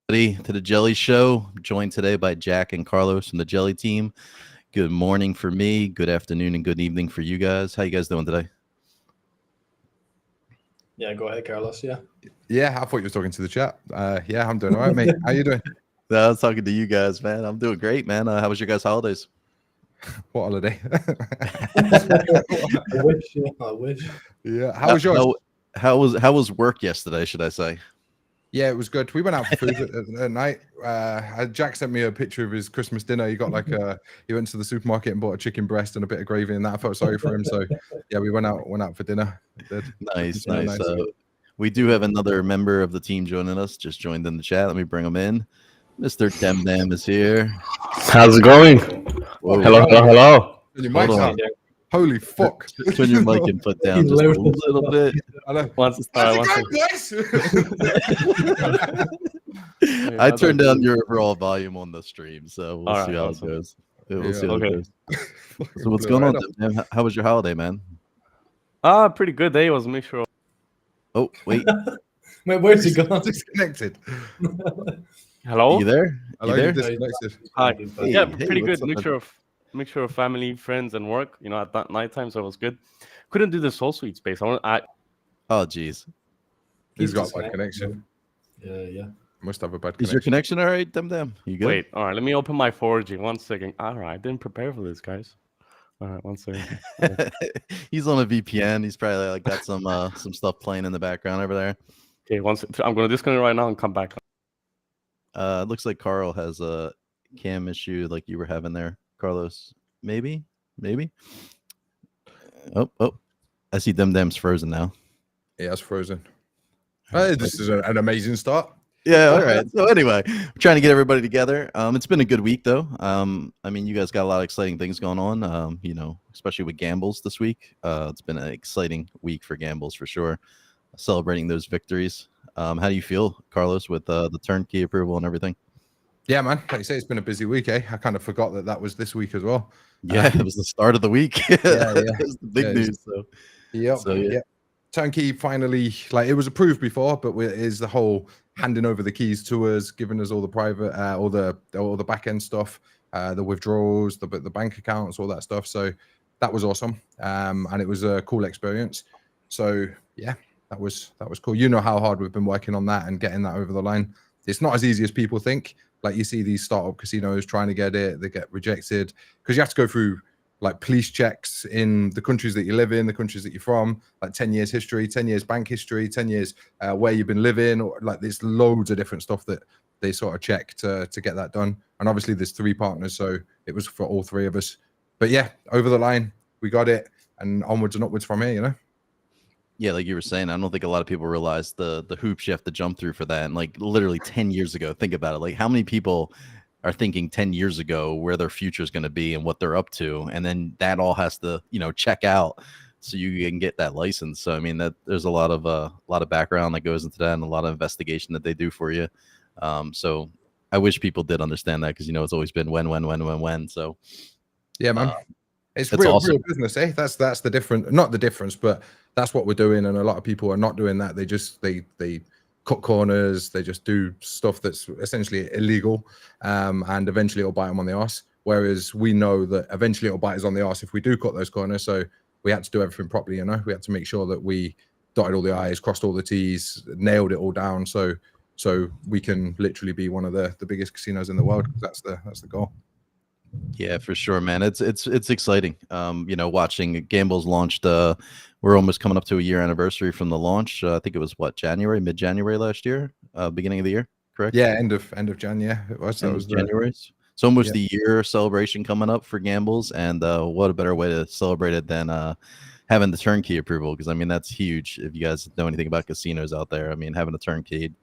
To the Jelly Show. Joined today by Jack and Carlos from the Jelly team. Good morning for me, good afternoon, and good evening for you guys. How you guys doing today? Yeah, go ahead, Carlos. Yeah, I thought you were talking to the chat. Yeah, I'm doing all right, mate. How you doing? No, I was talking to you guys, man. I'm doing great, man. How was your guys' holidays? What holiday? I wish. I wish. Yeah, how was yours? How was work yesterday? Should I say? Yeah, it was good. We went out for food at night. Jack sent me a picture of his Christmas dinner. He got he went to the supermarket and bought a chicken breast and a bit of gravy, and that I felt sorry for him. So yeah, we went out for dinner. Nice. We do have another member of the team joining us. Just joined in the chat. Let me bring him in. Mr. Demdam is here. How's it going? Whoa. Hello. Hold on. Holy fuck! Turn your mic and foot down just a little bit. I turned down your overall volume on the stream, so we'll see how it goes. We'll see how it goes. So what's going on, Demdam? How was your holiday, man? Pretty good day. It was a mixture of... Oh, wait. Wait, where's he gone? Disconnected. Hello? You there? Hello, You there? disconnected. Hi. Hey, Yeah, hey, pretty good. what's up, Mixture of family, friends, and work. You know, at that nighttime, so it was good. Couldn't do the Soul Suite space. Oh, geez. He's got a bad connection. Yeah. Must have a bad Is connection. your connection all right, Demdam? You good? Wait, all right. Let me open my 4G. 1 second. All right, I didn't prepare for this, guys. All right, 1 second. He's on a VPN. He's probably got some stuff playing in the background over there. Okay, I'm going to disconnect right now and come back. It looks like Carl has a cam issue like you were having there, Carlos. Maybe. Oh, I see Demdam's frozen now. Yeah, it's frozen. Hey, this is an amazing start. Yeah, all right. So anyway, we're trying to get everybody together. It's been a good week though. I mean, you guys got a lot of exciting things going on. Especially with Gambles this week. It's been an exciting week for Gambles for sure. Celebrating those victories. How do you feel, Carlos, with the turnkey approval and everything? Yeah, man. Like you say, it's been a busy week, eh? I kind of forgot that was this week as well. Yeah, it was the start of the week. Yeah. It was the big news. Yeah. Turnkey finally, it was approved before, but is the whole handing over the keys to us, giving us all the private, all the back end stuff, the withdrawals, the bank accounts, all that stuff. So that was awesome, and it was a cool experience. So yeah, that was cool. You know how hard we've been working on that and getting that over the line. It's not as easy as people think. Like you see these startup casinos trying to get it, they get rejected because you have to go through police checks in the countries that you live in, the countries that you're from, 10 years history, 10 years bank history, 10 years where you've been living, or there's loads of different stuff that they sort of check to get that done. And obviously there's 3 partners, so it was for all 3 of us. But yeah, over the line, we got it, and onwards and upwards from here, Yeah, like you were saying, I don't think a lot of people realize the hoops you have to jump through for that. And literally 10 years ago, think about it. How many people are thinking 10 years ago where their future is going to be and what they're up to, and then that all has to check out so you can get that license. So I mean, that there's a lot of background that goes into that and a lot of investigation that they do for you. So I wish people did understand that, because it's always been when. So yeah, man. It's That's real awesome. business, eh? That's the difference. Not the difference, but that's what we're doing. And a lot of people are not doing that. They just they cut corners. They just do stuff that's essentially illegal, and eventually it'll bite them on the arse. Whereas we know that eventually it'll bite us on the arse if we do cut those corners. So we had to do everything properly. We had to make sure that we dotted all the I's, crossed all the T's, nailed it all down. So we can literally be one of the biggest casinos in the world. That's the goal. Yeah, for sure, man. It's exciting. Watching Gambles launched. We're almost coming up to a year anniversary from the launch. I think it was mid-January last year, beginning of the year, correct? Yeah, end of Jan. Yeah, it was. That was January. So almost a year celebration coming up for Gambles, and what a better way to celebrate it than having the turnkey approval? Because I mean, that's huge. If you guys know anything about casinos out there, I mean, having a turnkey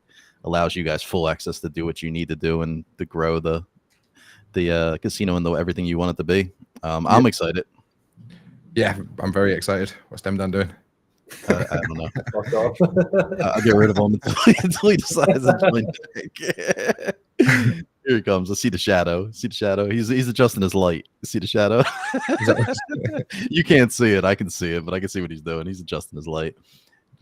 allows you guys full access to do what you need to do and to grow the casino and everything you want it to be. I'm excited. Yeah, I'm very excited. What's Demdam doing? I don't know. I'll get rid of him until he decides to join. Here he comes. I see the shadow. He's adjusting his light. See the shadow? You can't see it. I can see it, but I can see what he's doing. He's adjusting his light.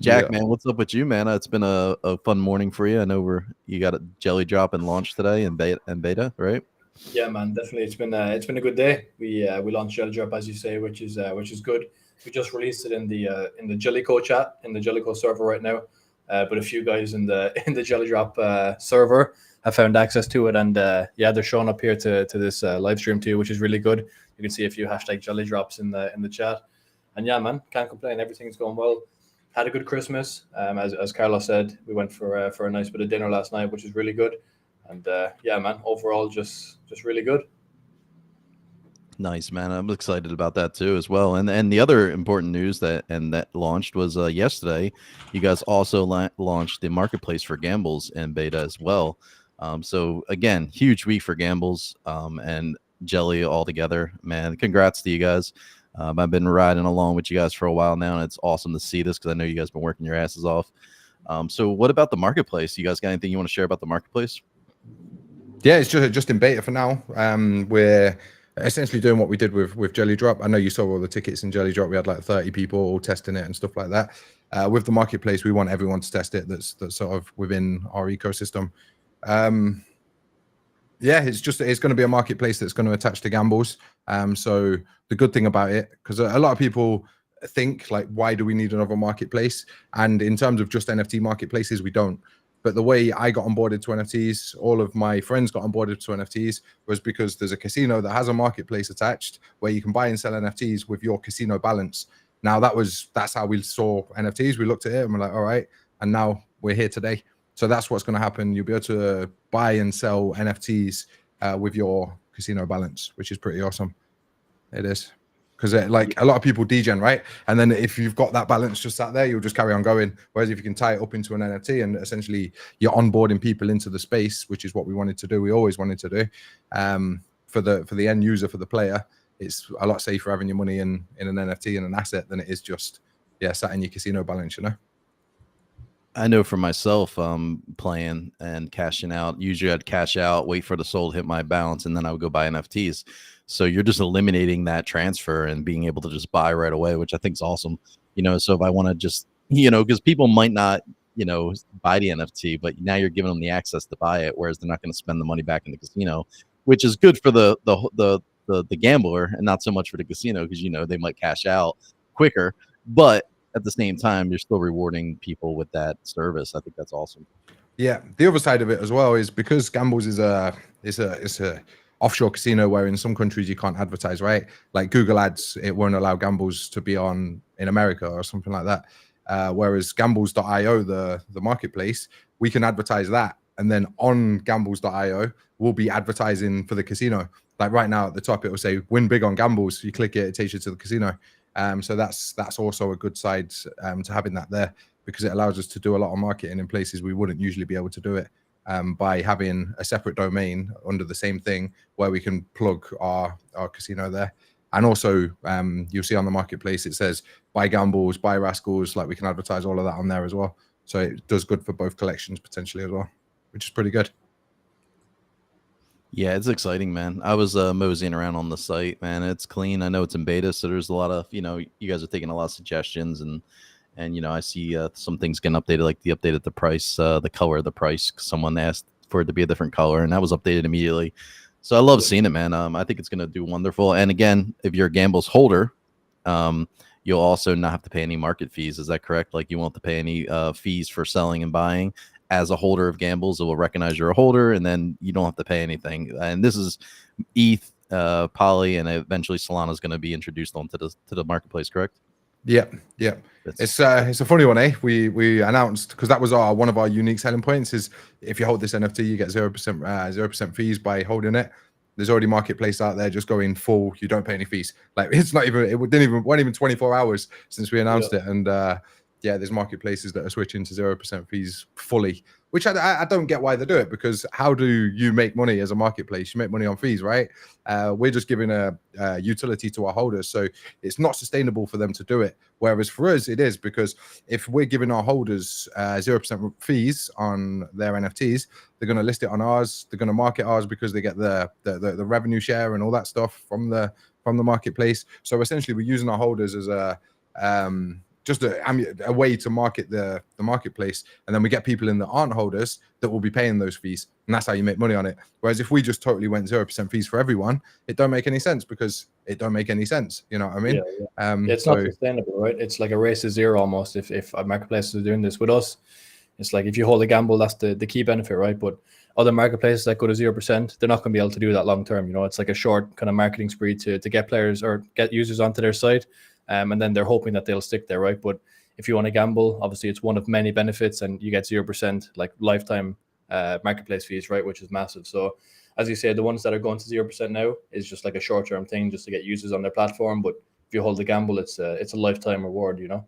Jack, Yeah. man, what's up with you, man? It's been a fun morning for you. I know you got a jelly drop and launch today and beta, right? Yeah, man, definitely. It's been a good day. We launched Jelly Drop, as you say, which is good. We just released it in the Jellico chat in the Jellico server right now. But a few guys in the Jelly Drop server have found access to it, and they're showing up here to this live stream too, which is really good. You can see a few hashtag Jelly Drops in the chat, and yeah, man, can't complain. Everything's going well. Had a good Christmas. As Carlos said, we went for a nice bit of dinner last night, which is really good. And yeah, man, overall, just really good. Nice, man. I'm excited about that too as well. And the other important news that launched was yesterday. You guys also launched the marketplace for gambles in beta as well. So again, huge week for gambles and Jelly all together. Man, congrats to you guys. I've been riding along with you guys for a while now, and it's awesome to see this because I know you guys been working your asses off. So what about the marketplace? You guys got anything you want to share about the marketplace? Yeah, it's just in beta for now. We're essentially doing what we did with Jelly Drop. I know you saw all the tickets in Jelly Drop. We had like 30 people all testing it and stuff like that. With the marketplace, we want everyone to test it that's sort of within our ecosystem. Yeah, it's going to be a marketplace that's going to attach to gambles. So the good thing about it, because a lot of people think like, why do we need another marketplace? And in terms of just NFT marketplaces, we don't. But the way I got onboarded to NFTs, all of my friends got onboarded to NFTs, was because there's a casino that has a marketplace attached where you can buy and sell NFTs with your casino balance. Now that's how we saw NFTs. We looked at it and we're like, all right, and now we're here today. So that's what's going to happen. You'll be able to buy and sell NFTs with your casino balance, which is pretty awesome. It is. Because like a lot of people degen, right? And then if you've got that balance just sat there, you'll just carry on going. Whereas if you can tie it up into an NFT and essentially you're onboarding people into the space, which is what we wanted to do. We always wanted to do for the end user, for the player. It's a lot safer having your money in an NFT and an asset than it is just sat in your casino balance, you know. I know for myself, playing and cashing out, usually I'd cash out, wait for the soul to hit my balance, and then I would go buy NFTs. So you're just eliminating that transfer and being able to just buy right away, which I think is awesome. You know, so if I want to just, you know, because people might not, you know, buy the NFT, but now you're giving them the access to buy it, whereas they're not going to spend the money back in the casino, which is good for the gambler and not so much for the casino because, you know, they might cash out quicker, but at the same time, you're still rewarding people with that service. I think that's awesome. Yeah, the other side of it as well is because gambles is a offshore casino where in some countries you can't advertise, right? Like Google Ads, it won't allow gambles to be on in America or something like that. Whereas gambles.io, the marketplace, we can advertise that, and then on gambles.io, we'll be advertising for the casino. Like right now at the top, it will say "Win big on gambles." You click it, it takes you to the casino. So that's also a good side to having that there, because it allows us to do a lot of marketing in places we wouldn't usually be able to do it by having a separate domain under the same thing where we can plug our casino there. And also you'll see on the marketplace, it says buy gambles, buy rascals, like we can advertise all of that on there as well. So it does good for both collections potentially as well, which is pretty good. Yeah, it's exciting, man. I was moseying around on the site, man. It's clean. I know it's in beta, so there's a lot of, you know, you guys are taking a lot of suggestions, and you know, I see some things getting updated, like the updated the price, the color of the price. Someone asked for it to be a different color, and that was updated immediately. So I love seeing it, man. I think it's going to do wonderful. And again, if you're a Gambles holder, you'll also not have to pay any market fees. Is that correct? Like you won't have to pay any fees for selling and buying. As a holder of Gambles, it will recognize you're a holder, and then you don't have to pay anything. And this is ETH, Poly, and eventually Solana is going to be introduced onto the marketplace, correct? Yeah. It's a funny one, eh? We announced, because that was one of our unique selling points, is if you hold this NFT, you get 0% fees by holding it. There's already marketplace out there just going full. You don't pay any fees. Like it's not even. It weren't even 24 hours since we announced it, and yeah, there's marketplaces that are switching to 0% fees fully, which I don't get why they do it, because how do you make money as a marketplace? You make money on fees, right? We're just giving a utility to our holders, so it's not sustainable for them to do it. Whereas for us, it is, because if we're giving our holders 0% fees on their NFTs, they're going to list it on ours. They're going to market ours because they get the revenue share and all that stuff from the marketplace. So essentially, we're using our holders as a just a way to market the marketplace, and then we get people in that aren't holders that will be paying those fees, and that's how you make money on it. Whereas if we just totally went 0% fees for everyone, it don't make any sense, because it don't make any sense. You know what I mean? It's not sustainable, right? It's like a race to zero almost. If marketplaces are doing this with us, it's like if you hold a gamble, that's the key benefit, right? But other marketplaces that go to 0%, they're not going to be able to do that long term. You know, it's like a short kind of marketing spree to get players or get users onto their site. And then they're hoping that they'll stick there, right? But if you want to gamble, obviously it's one of many benefits, and you get 0% like lifetime marketplace fees, right? Which is massive. So as you say, the ones that are going to 0% now is just like a short-term thing just to get users on their platform. But if you hold the gamble, it's a lifetime reward, you know?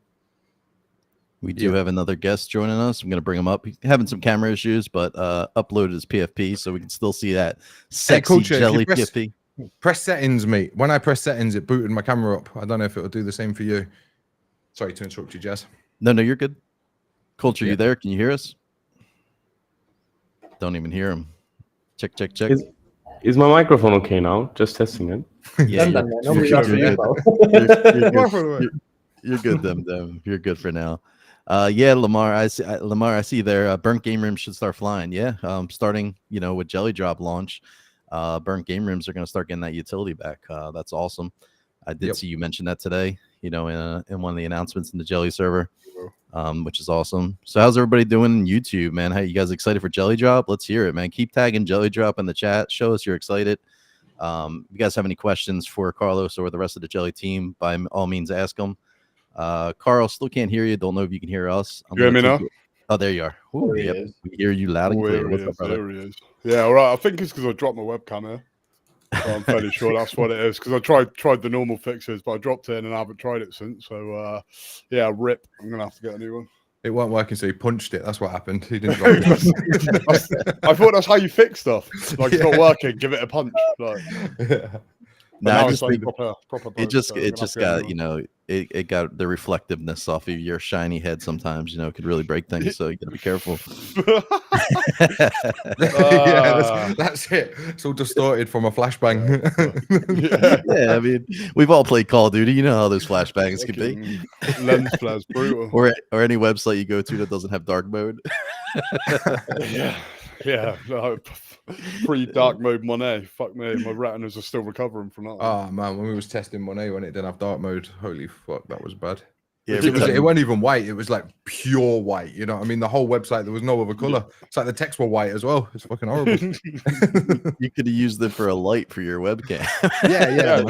We do have another guest joining us. I'm going to bring him up. He's having some camera issues, but uploaded his PFP, so we can still see that sexy jelly PFP. Press settings, mate. When I press settings, it booted my camera up. I don't know if it'll do the same for you. Sorry to interrupt you, Jazz. No, you're good. Culture, you there? Can you hear us? Don't even hear him. Check. Is my microphone okay now? Just testing it. Yeah, you're good, them. You're good for now. Yeah, Lamar, I see there. Burnt game rooms should start flying. Yeah, starting, with Jelly Drop launch, burnt game rooms are going to start getting that utility back. That's awesome. I did see you mention that today, in one of the announcements in the Jelly server, which is awesome. So how's everybody doing in YouTube, man? How you guys excited for Jelly Drop? Let's hear it, man. Keep tagging Jelly Drop in the chat. Show us you're excited. If you guys have any questions for Carlos or the rest of the Jelly team, by all means, ask them. Carl, still can't hear you. Don't know if you can hear us. You hear me now? Oh, there you are. Ooh, yep. We hear you loud and clear. What's up, brother? There he is. Yeah, all right. I think it's because I dropped my webcam here. So I'm fairly sure that's what it is, because I tried the normal fixes, but I dropped it and I haven't tried it since. So, yeah, rip. I'm going to have to get a new one. It weren't working, so he punched it. That's what happened. He didn't drop it. I thought that's how you fix stuff. Like, it's not working, give it a punch. Like, no, I just like think proper it just got, it got the reflectiveness off of your shiny head sometimes, could really break things. So you got to be careful. Yeah, that's it. It's all distorted from a flashbang. Yeah, I mean, we've all played Call of Duty. You know how those flashbangs can be. Lens flares, brutal. Or any website you go to that doesn't have dark mode. Yeah. No, pre-dark mode Monet. Fuck me, my retinas are still recovering from that. Oh man, when we was testing Monet when it didn't have dark mode, holy fuck, that was bad. Yeah, it wasn't even white. It was like pure white. You know what I mean? The whole website, there was no other color. It's like the text were white as well. It's fucking horrible. You could have used it for a light for your webcam. Yeah,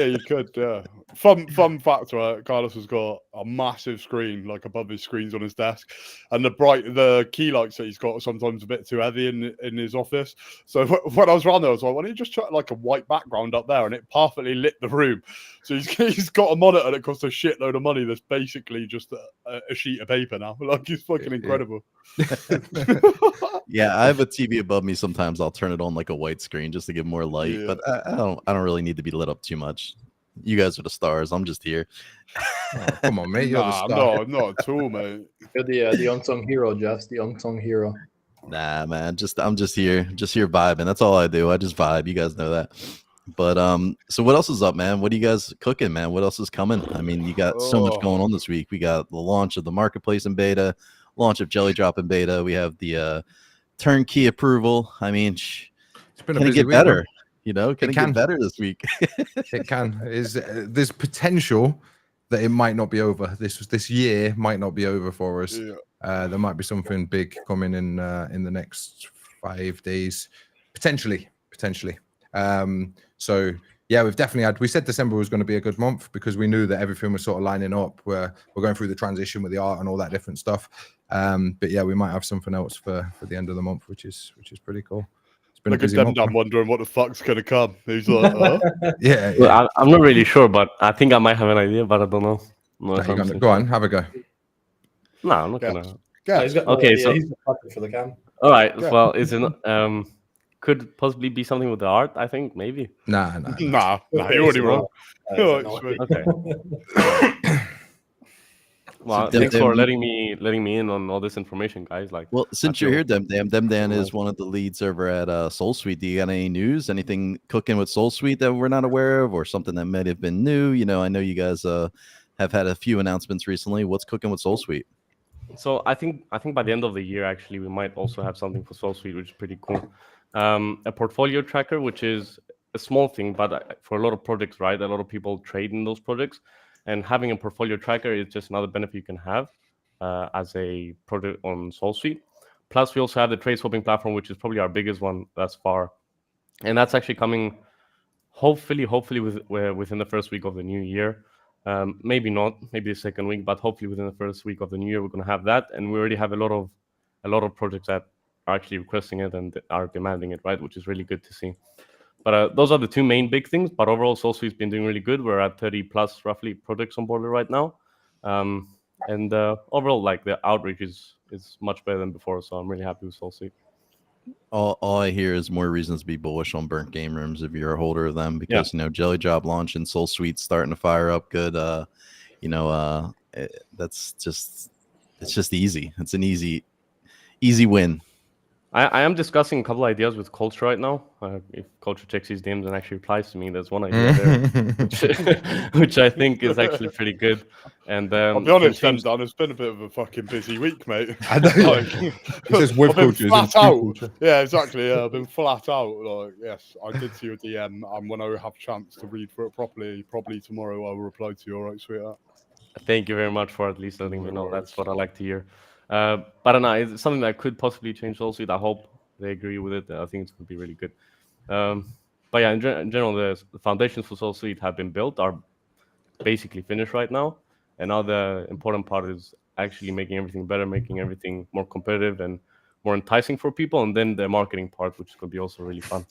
you could. Yeah. Fun fact, right? Carlos has got a massive screen, like above his screens on his desk, and the key lights that he's got are sometimes a bit too heavy in his office. So when I was around there, I was like, why don't you just try like a white background up there, and it perfectly lit the room. So he's got a monitor that costs a shitload of money. That's basically just a sheet of paper now. Like, it's fucking incredible. Yeah, I have a TV above me. Sometimes I'll turn it on like a white screen just to give more light, but I don't really need to be lit up too much. You guys are the stars. I'm just here. Oh, come on, mate. You're the star. No, not at all, mate. You're the unsung hero, Jeff. The unsung hero. Nah, man. I'm just here vibing. That's all I do. I just vibe. You guys know that. But so what else is up, man? What are you guys cooking, man? What else is coming? I mean, you got so much going on this week. We got the launch of the marketplace in beta, launch of Jelly Drop in beta. We have the turnkey approval. I mean, it's been a busy week, better. Can it get better this week? It can. There's potential that it might not be over. This year might not be over for us. Yeah. There might be something big coming in the next 5 days, potentially. So yeah, we've definitely we said December was going to be a good month because we knew that everything was sort of lining up. We're going through the transition with the art and all that different stuff. But yeah, we might have something else for the end of the month, which is pretty cool. Look at them, I'm wondering what the fuck's gonna come. He's like, oh. Yeah. Well, I'm not really sure, but I think I might have an idea, but I don't know. Go on, have a go. No, I'm not gonna. Yeah, so he's for the cam. All right. Yeah. Well, is it could possibly be something with the art? I think maybe. Nah. You're already wrong. Okay. Well, thanks for letting me in on all this information, guys. Well, since you're here, Demdan is one of the lead server at SoulSuite. Do you got any news? Anything cooking with SoulSuite that we're not aware of, or something that might have been new? I know you guys have had a few announcements recently. What's cooking with SoulSuite? So I think by the end of the year, actually, we might also have something for SoulSuite, which is pretty cool. A portfolio tracker, which is a small thing, but for a lot of projects, right? A lot of people trade in those projects, and having a portfolio tracker is just another benefit you can have as a project on SoulSuite. Plus, we also have the trade swapping platform, which is probably our biggest one thus far, and that's actually coming, hopefully within the first week of the new year. Maybe not, maybe the second week, but hopefully within the first week of the new year, we're going to have that. And we already have a lot of projects that are actually requesting it and are demanding it, right? Which is really good to see. But those are the two main big things. But overall, SoulSuite's been doing really good. We're at 30 plus roughly projects on board right now. And overall, like the outreach is much better than before. So I'm really happy with SoulSuite. All I hear is more reasons to be bullish on burnt game rooms if you're a holder of them, because Jelly Job launch and SoulSuite's starting to fire up good. That's just, it's just easy. It's an easy win. I am discussing a couple ideas with Culture right now. If Culture checks his DMs and actually replies to me, there's one idea there, which I think is actually pretty good. And I'll be honest, Dan, it's been a bit of a fucking busy week, mate. I know. I've been flat out. Yeah, exactly. Yeah, I've been flat out. Like, yes, I did see your DM, and when I have a chance to read through it properly, probably tomorrow, I will reply to you. All right, sweetheart. Thank you very much for at least letting me know. That's what I like to hear. But I don't know, it's something that could possibly change SoulSuite. I hope they agree with it. I think it's going to be really good. But yeah, in general, the foundations for SoulSuite have been built, are basically finished right now. And now the important part is actually making everything better, making everything more competitive and more enticing for people. And then the marketing part, which is going to be also really fun.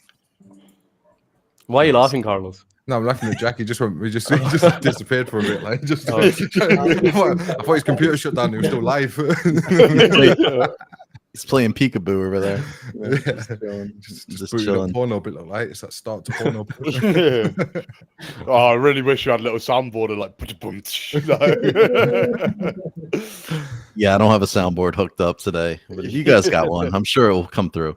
Why are you laughing, Carlos? No, I'm laughing at Jack. He just disappeared for a bit. Like, I thought his computer shut down. He was still live. He's playing peekaboo over there. Just chilling. Porno bit like it's that start to porno. I really wish you had a little soundboard like. Yeah, I don't have a soundboard hooked up today, but if you guys got one, I'm sure it will come through.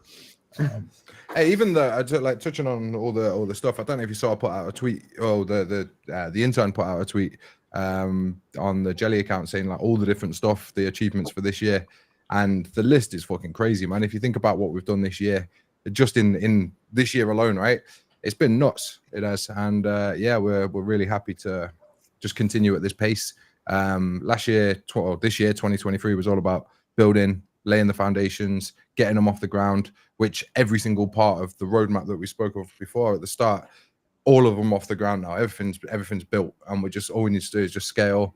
Hey, even like touching on all the stuff. I don't know if you saw I put out a tweet. Oh, the intern put out a tweet on the Jelly account saying like all the different stuff, the achievements for this year, and the list is fucking crazy, man. If you think about what we've done this year, just in this year alone, right? It's been nuts. It has, and we're really happy to just continue at this pace. This year, 2023 was all about building, laying the foundations, getting them off the ground, which every single part of the roadmap that we spoke of before at the start, all of them off the ground now. Everything's built, and we're just, all we need to do is just scale,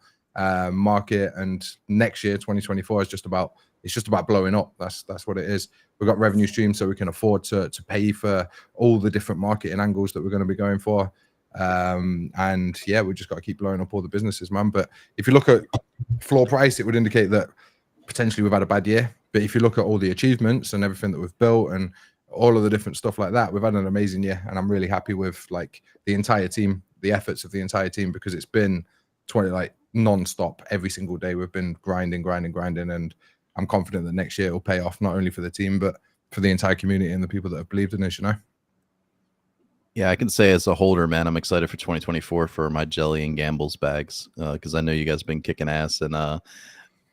market, and next year, 2024, is just about blowing up. That's what it is. We've got revenue streams, so we can afford to pay for all the different marketing angles that we're going to be going for. And yeah, we just got to keep blowing up all the businesses, man. But if you look at floor price, it would indicate that potentially we've had a bad year. But if you look at all the achievements and everything that we've built and all of the different stuff like that, we've had an amazing year. And I'm really happy with like the entire team, the efforts of the entire team, because it's been non-stop every single day. We've been grinding. And I'm confident that next year it will pay off, not only for the team, but for the entire community and the people that have believed in us, you know? Yeah, I can say as a holder, man, I'm excited for 2024 for my Jelly and Gambles bags, because I know you guys have been kicking ass. And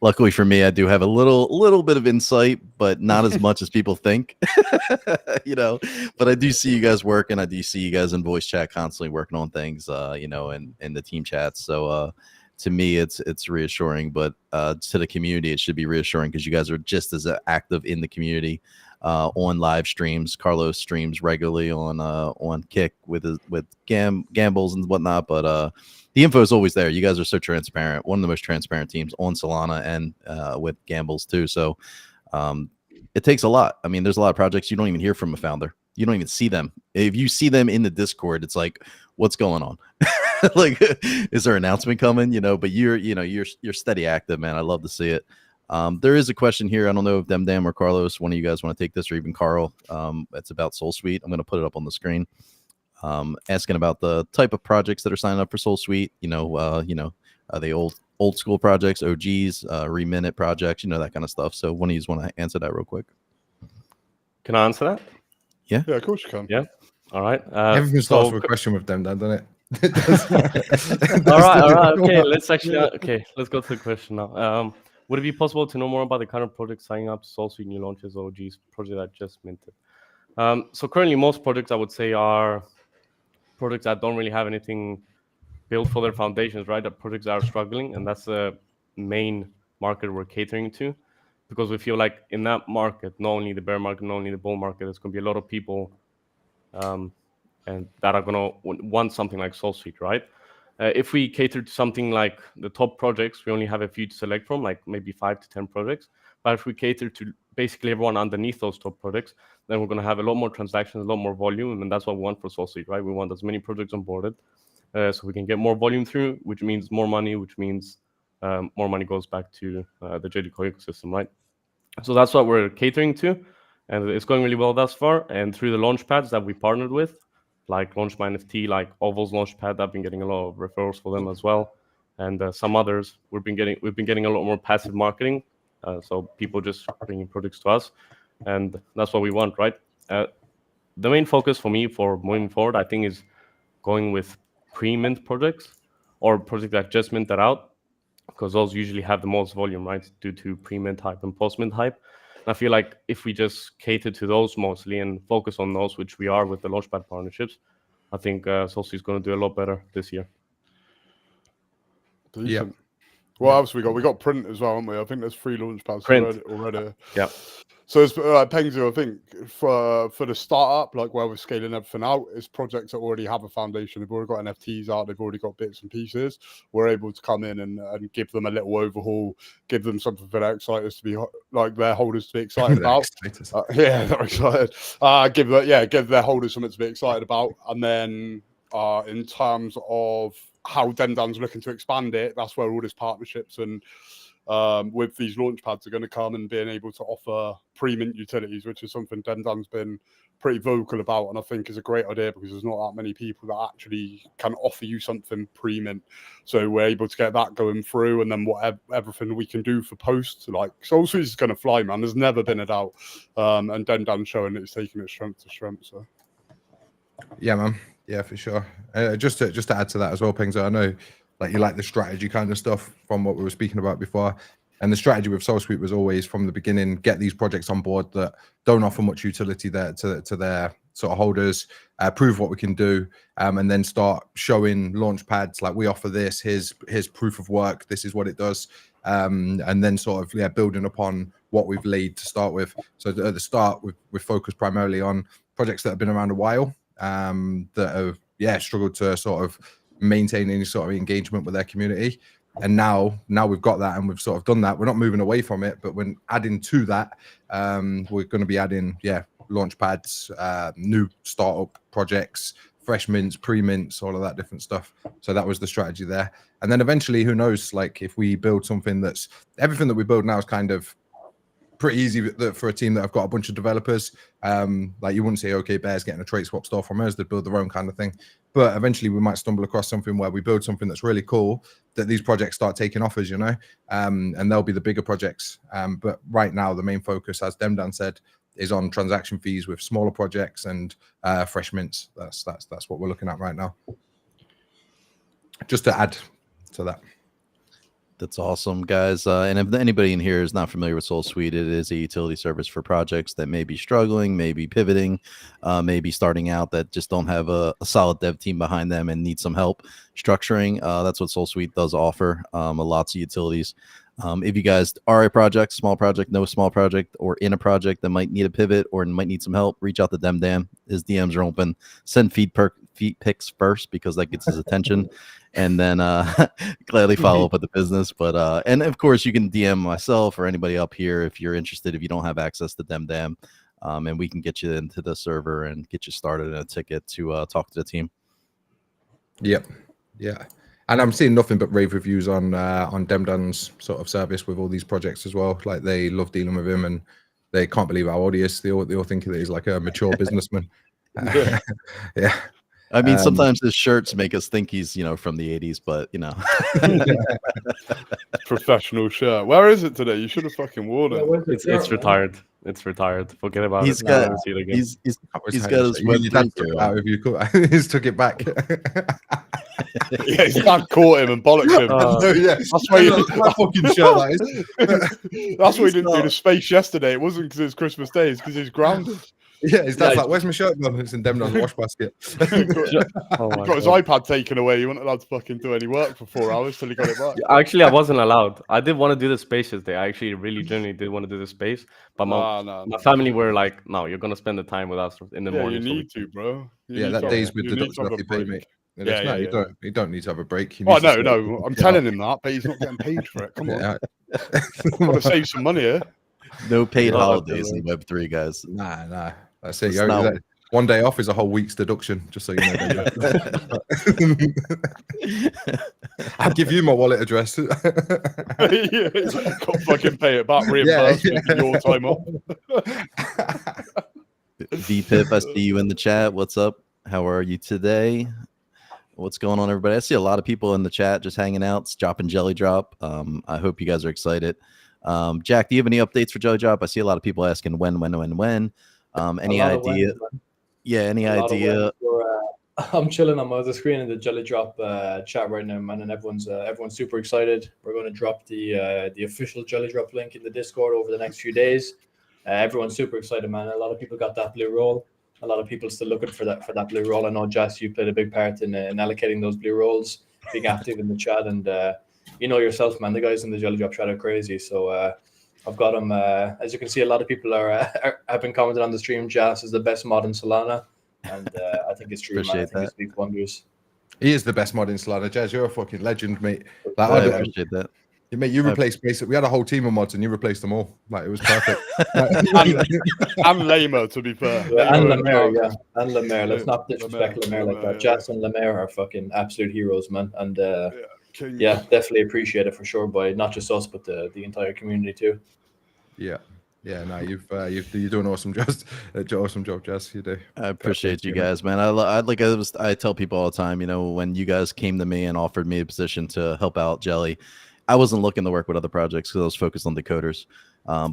luckily for me, I do have a little bit of insight, but not as much as people think, you know. But I do see you guys working. I do see you guys in voice chat constantly working on things, you know, and the team chats. So to me, it's reassuring, but to the community, it should be reassuring because you guys are just as active in the community on live streams. Carlos streams regularly on Kick with Gambles and whatnot, but the info is always there. You guys are so transparent. One of the most transparent teams on Solana and with Gambles too. So it takes a lot. I mean, there's a lot of projects you don't even hear from a founder. You don't even see them. If you see them in the Discord, it's like, what's going on? Like, is there an announcement coming? You know, but you're steady active, man. I love to see it. There is a question here. I don't know if Demdam or Carlos, one of you guys want to take this, or even Carl. It's about SoulSuite. I'm going to put it up on the screen. Asking about the type of projects that are signing up for SoulSuite. Are they old school projects, OGs, reminute projects, that kind of stuff. So one of you want to answer that real quick? Can I answer that? Yeah, of course you can. Yeah. All right. Everything starts with a question with them, doesn't it? All right. Okay, let's go to the question now. Would it be possible to know more about the kind of projects signing up to SoulSuite new launches or OGs project that just minted? So currently, most projects I would say are projects that don't really have anything built for their foundations, right? The projects that are struggling, and that's the main market we're catering to, because we feel like in that market, not only the bear market, not only the bull market, there's going to be a lot of people and that are going to want something like SoulSuite, right? If we cater to something like the top projects, we only have a few to select from, like maybe 5 to 10 projects. But if we cater to basically everyone underneath those top projects, then we're going to have a lot more transactions, a lot more volume, and that's what we want for SoulSuite, right? We want as many projects onboarded so we can get more volume through, which means more money, which means more money goes back to the Jericho ecosystem, right? So that's what we're catering to, and it's going really well thus far. And through the launch pads that we partnered with, like LaunchMyNFT, like Oval's Launchpad, I've been getting a lot of referrals for them as well, and some others. We've been getting a lot more passive marketing, so people just bringing products to us, and that's what we want, right? The main focus for me for moving forward, I think, is going with pre-mint projects or projects that just minted out, because those usually have the most volume, right, due to pre-mint hype and post-mint hype. I feel like if we just cater to those mostly and focus on those, which we are with the Launchpad partnerships, I think SoulSuite is going to do a lot better this year. Yeah. What else we got? We got Print as well, haven't we? I think there's 3 Launchpads already. Yeah. So it's Pengzu, I think for the startup, like where we're scaling everything out, is projects that already have a foundation. They've already got NFTs out. They've already got bits and pieces. We're able to come in and give them a little overhaul, give them something for their excited to be like their holders to be excited about. Yeah, they're excited. Give their holders something to be excited about. And then in terms of how Demdan's looking to expand it, that's where all these partnerships and with these launch pads are going to come, and being able to offer pre-mint utilities, which is something Demdan's been pretty vocal about, and I think is a great idea because there's not that many people that actually can offer you something pre-mint. So we're able to get that going through, and then everything we can do for posts, like SoulSuite is going to fly, man. There's never been a doubt, and Demdan's showing that it's taking it strength to strength. So yeah, man. Yeah, for sure. Just to add to that as well, Pengzu, I know like you like the strategy kind of stuff from what we were speaking about before. And the strategy with SoulSuite was always from the beginning, get these projects on board that don't offer much utility there to their sort of holders, prove what we can do, and then start showing launch pads like we offer this, here's proof of work, this is what it does. And then sort of building upon what we've laid to start with. So at the start, we've focused primarily on projects that have been around a while, that have struggled to sort of maintain any sort of engagement with their community. And now we've got that, and we've sort of done that. We're not moving away from it, but when adding to that, we're going to be adding launch pads, new startup projects, fresh mints, pre-mints, all of that different stuff. So that was the strategy there. And then eventually, who knows, like if we build something that's everything that we build now is kind of pretty easy for a team that have got a bunch of developers. Like you wouldn't say, okay, Bear's getting a trait swap store from us, they build their own kind of thing. But eventually we might stumble across something where we build something that's really cool, that these projects start taking offers, and they'll be the bigger projects. But right now, the main focus, as Demdan said, is on transaction fees with smaller projects and fresh mints. That's what we're looking at right now. Just to add to that. That's awesome, guys. And if anybody in here is not familiar with SoulSuite, it is a utility service for projects that may be struggling, maybe pivoting, maybe starting out that just don't have a solid dev team behind them and need some help structuring. That's what SoulSuite does offer, lots of utilities. If you guys are a project, small project, no small project, or in a project that might need a pivot or might need some help, reach out to Demdan. His DMs are open. Send feed pics first because that gets his attention, and then gladly follow up with the business. But and of course you can DM myself or anybody up here if you're interested, if you don't have access to Demdan, and we can get you into the server and get you started in a ticket to talk to the team. Yep. Yeah. And I'm seeing nothing but rave reviews on Demdan's sort of service with all these projects as well. Like they love dealing with him, and they can't believe how old he is. They all think that he's like a mature businessman. Yeah. I mean, sometimes his shirts make us think he's, from the 80s, but Professional shirt. Where is it today? You should have fucking worn it. It's retired. It's retired. Forget about he's it. Got, he's got his Web3 out if you could. He's took it back. Yeah, his dad caught him and bollocked him. Yeah, That's why my fucking shirt. That is. That's why he didn't do the space yesterday. It wasn't because it's Christmas Day. It's because he's grounded. Yeah, his dad's like, "Where's my shirt gone?" It's in Demna's wash basket. Got his iPad taken away. He wasn't allowed to fucking do any work for 4 hours till he got it back. Actually, I wasn't allowed. I did want to do the space yesterday. I actually really genuinely did want to do the space, but my family were like, "No, you're gonna spend the time with us in the morning." You need to, bro. That day's with the doctor you pay, mate. You don't need to have a break. Oh no, I'm telling him that, but he's not getting paid for it. Come on, got to save some money here. No paid holidays in Web3, guys. Nah. That's it. One day off is a whole week's deduction, just so you know. I'll give you my wallet address. Got to fucking pay it back, reimburse your time off. VPip, I see you in the chat. What's up? How are you today? What's going on, everybody? I see a lot of people in the chat just hanging out. It's Drop and Jelly Drop. I hope you guys are excited. Jack, do you have any updates for Jelly Drop? I see a lot of people asking when. Any idea? Any idea? I'm chilling on my other screen in the Jelly Drop chat right now, man, and everyone's super excited. We're going to drop the official Jelly Drop link in the Discord over the next few days. Everyone's super excited, man. A lot of people got that blue roll. A lot of people still looking for that blue roll. I know, Jess, you played a big part in allocating those blue rolls, being active in the chat, and you know yourself, man. The guys in the Jelly Drop chat are crazy. So I've got them. As you can see, a lot of people have been commenting on the stream. Jess is the best mod in Solana, and I think it's true. Man. I think it speaks wonders. He is the best mod in Solana. Jazz, you're a fucking legend, mate. Like, I appreciate that. You replaced basically. We had a whole team of mods, and you replaced them all. Like, it was perfect. and Lamer, to be fair. And Lemaire, and Lemaire. Let's not disrespect Lemaire like that. Jazz and Lemaire are fucking absolute heroes, man. And definitely appreciate it for sure, by not just us, but the entire community too. Yeah. No, you're doing awesome, awesome job, Jazz. You do. I appreciate you guys, man. I tell people all the time, when you guys came to me and offered me a position to help out Jelly, I wasn't looking to work with other projects because I was focused on DeCod3rs.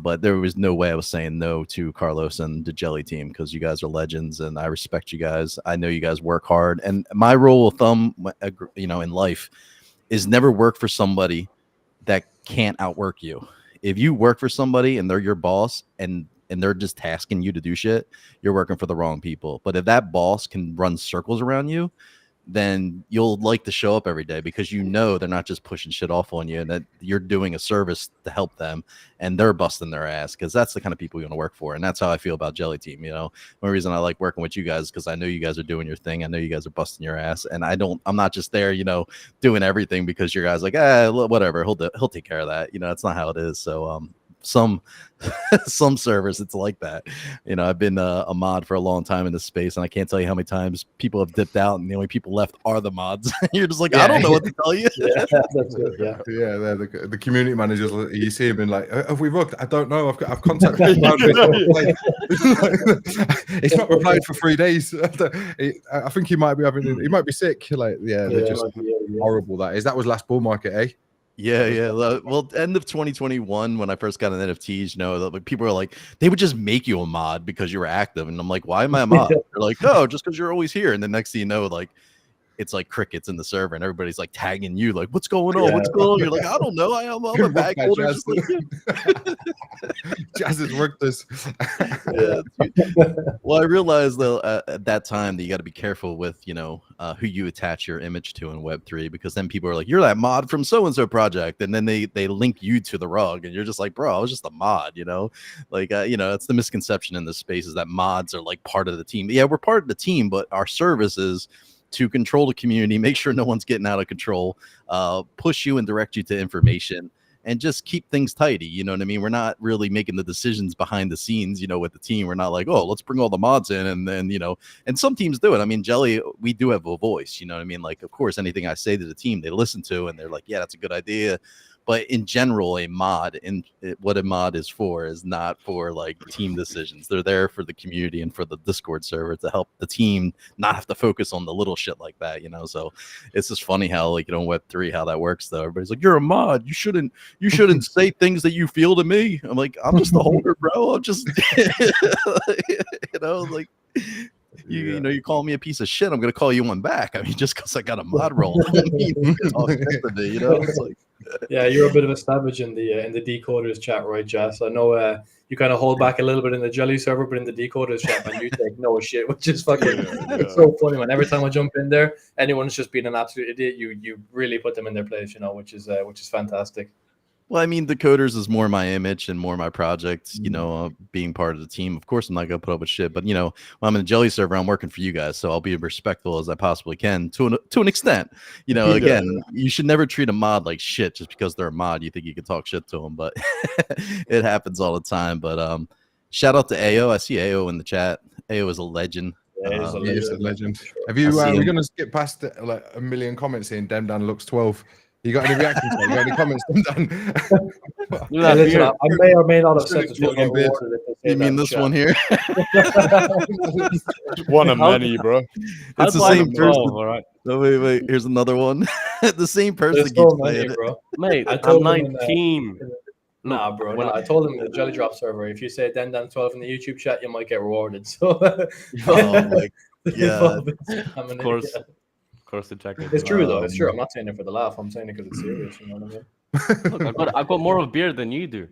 But there was no way I was saying no to Carlos and the Jelly team, because you guys are legends and I respect you guys. I know you guys work hard, and my rule of thumb, in life, is never work for somebody that can't outwork you. If you work for somebody and they're your boss and they're just tasking you to do shit, you're working for the wrong people. But if that boss can run circles around you, then you'll like to show up every day, because they're not just pushing shit off on you, and that you're doing a service to help them, and they're busting their ass, because that's the kind of people you want to work for. And that's how I feel about Jelly Team. One reason I like working with you guys is because I know you guys are doing your thing. I know you guys are busting your ass, and I'm not just there, doing everything because your guys like, whatever, he'll take care of that. That's not how it is. So some servers it's like that. I've been a mod for a long time in this space, and I can't tell you how many times people have dipped out and the only people left are the mods. You're just like, I don't know what to tell you. That's it. They're the community managers. You see him and like, have we worked? I don't know. I've contacted it's not replied for 3 days. I think he might be sick. They're just horrible. That was last bull market, eh? Yeah. Well, end of 2021, when I first got an NFTs, people were like, they would just make you a mod because you were active. And I'm like, why am I a mod? They're like, no, just because you're always here. And the next thing you know, like, it's like crickets in the server, and everybody's like tagging you, like, what's going on? What's going on? You're like, I don't know. I'm a bag holder. Jazz has worked this. Well, I realized though at that time that you got to be careful with who you attach your image to in Web3, because then people are like, you're that mod from so and so project, and then they link you to the rug, and you're just like, bro, I was just a mod. It's the misconception in this space, is that mods are like part of the team. Yeah, we're part of the team, but our service is to control the community, make sure no one's getting out of control, push you and direct you to information, and just keep things tidy. You know what I mean? We're not really making the decisions behind the scenes, with the team. We're not like, oh, let's bring all the mods in, and then, and some teams do it. I mean, Jelly, we do have a voice, you know what I mean? Like, of course, anything I say to the team, they listen to, and they're like, yeah, that's a good idea. But in general, what a mod is for is not for like team decisions. They're there for the community and for the Discord server to help the team not have to focus on the little shit like that, So it's just funny how, like, Web3, how that works though. Everybody's like, you're a mod. You shouldn't say things that you feel to me. I'm like, I'm just the holder, bro. I'm just, like. you know, you call me a piece of shit, I'm gonna call you one back. I mean, just because I got a mod role, I don't mean you can talk shit to me, you know. It's like, yeah, you're a bit of a savage in the DeCod3rs chat, right, Jess? I know you kind of hold back a little bit in the Jelly server, but in the DeCod3rs chat, man, you take no shit, which is fucking it's so funny, man. Every time I jump in there, anyone's just being an absolute idiot. You really put them in their place, you know, which is fantastic. well, I mean, DeCod3rs is more my image and more my project, you know, being part of the team. Of course, I'm not going to put up with shit, but, you know, when I'm in the Jelly server, I'm working for you guys. So I'll be as respectful as I possibly can to an extent. You know, again, you should never treat a mod like shit just because they're a mod. You think you can talk shit to them, but it happens all the time. But shout out to AO. I see AO in the chat. AO is a legend. Yeah, he's a legend. Have you, we're going to skip past like a million comments saying Demdan looks 12. You got any reactions? You got any comments? Listen, I may or may not have said this. You mean this one here? One of many, bro. It's the same person. All right. No, wait. Here's another one. The same person keeps saying it. Bro. Mate, I told I'm him 19. Nah, bro. No, I told him in the Jelly Drop server, if you say Demdan12 in the YouTube chat, you might get rewarded. So, oh my god! Of course. Of course, the check. It's true though. It's true. I'm not saying it for the laugh. I'm saying it because it's serious. You know what I mean? Look, I've got more of a beard than you do.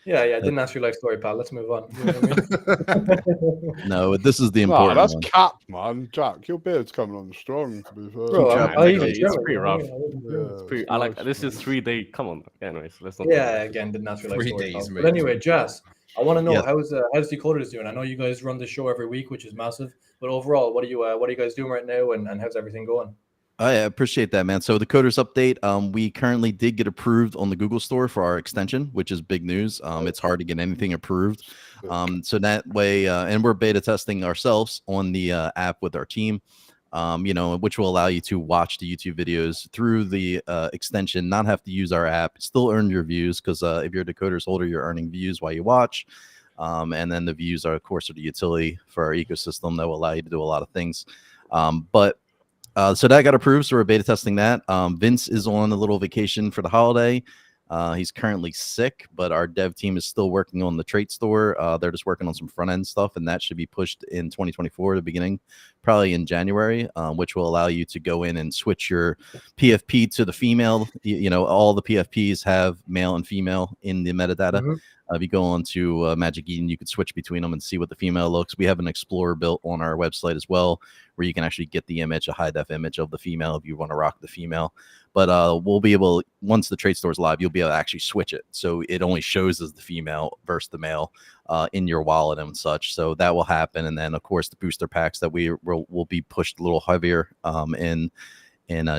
Yeah. I didn't ask your life story, pal. Let's move on. You know what I mean? No, this is the important. That's one. cap, man. Jack, your beard's coming on strong. To be fair, Bro, it's pretty rough. It's pretty, I like. This is 3 days. Come on. Anyways, let's not. Yeah. Again, didn't ask your life 3 story. days, But anyway, Jazz, I want to know Yeah. how's DeCod3rs doing? I know you guys run the show every week, which is massive. But overall, what are you guys doing right now, and how's everything going? I appreciate that, man. So the DeCod3rs update, we currently did get approved on the Google Store for our extension, which is big news. It's hard to get anything approved. So that way, and we're beta testing ourselves on the app with our team, you know, which will allow you to watch the YouTube videos through the extension, not have to use our app, still earn your views, because if you're a DeCod3rs holder, you're earning views while you watch. And then the views are, of course, the utility for our ecosystem that will allow you to do a lot of things. So that got approved, so we're beta testing that. Vince is on a little vacation for the holiday. He's currently sick, but our dev team is still working on the trait store. They're just working on some front end stuff, and that should be pushed in 2024, the beginning, probably in January, which will allow you to go in and switch your PFP to the female. You know, all the PFPs have male and female in the metadata. Mm-hmm. If you go on to Magic Eden, you could switch between them and see what the female looks. We have an Explorer built on our website as well, where you can actually get the image, a high-def image of the female if you want to rock the female. But we'll be able, once the trait store is live, you'll be able to actually switch it. So it only shows as the female versus the male in your wallet and such. So that will happen. And then, of course, the booster packs that will be pushed a little heavier in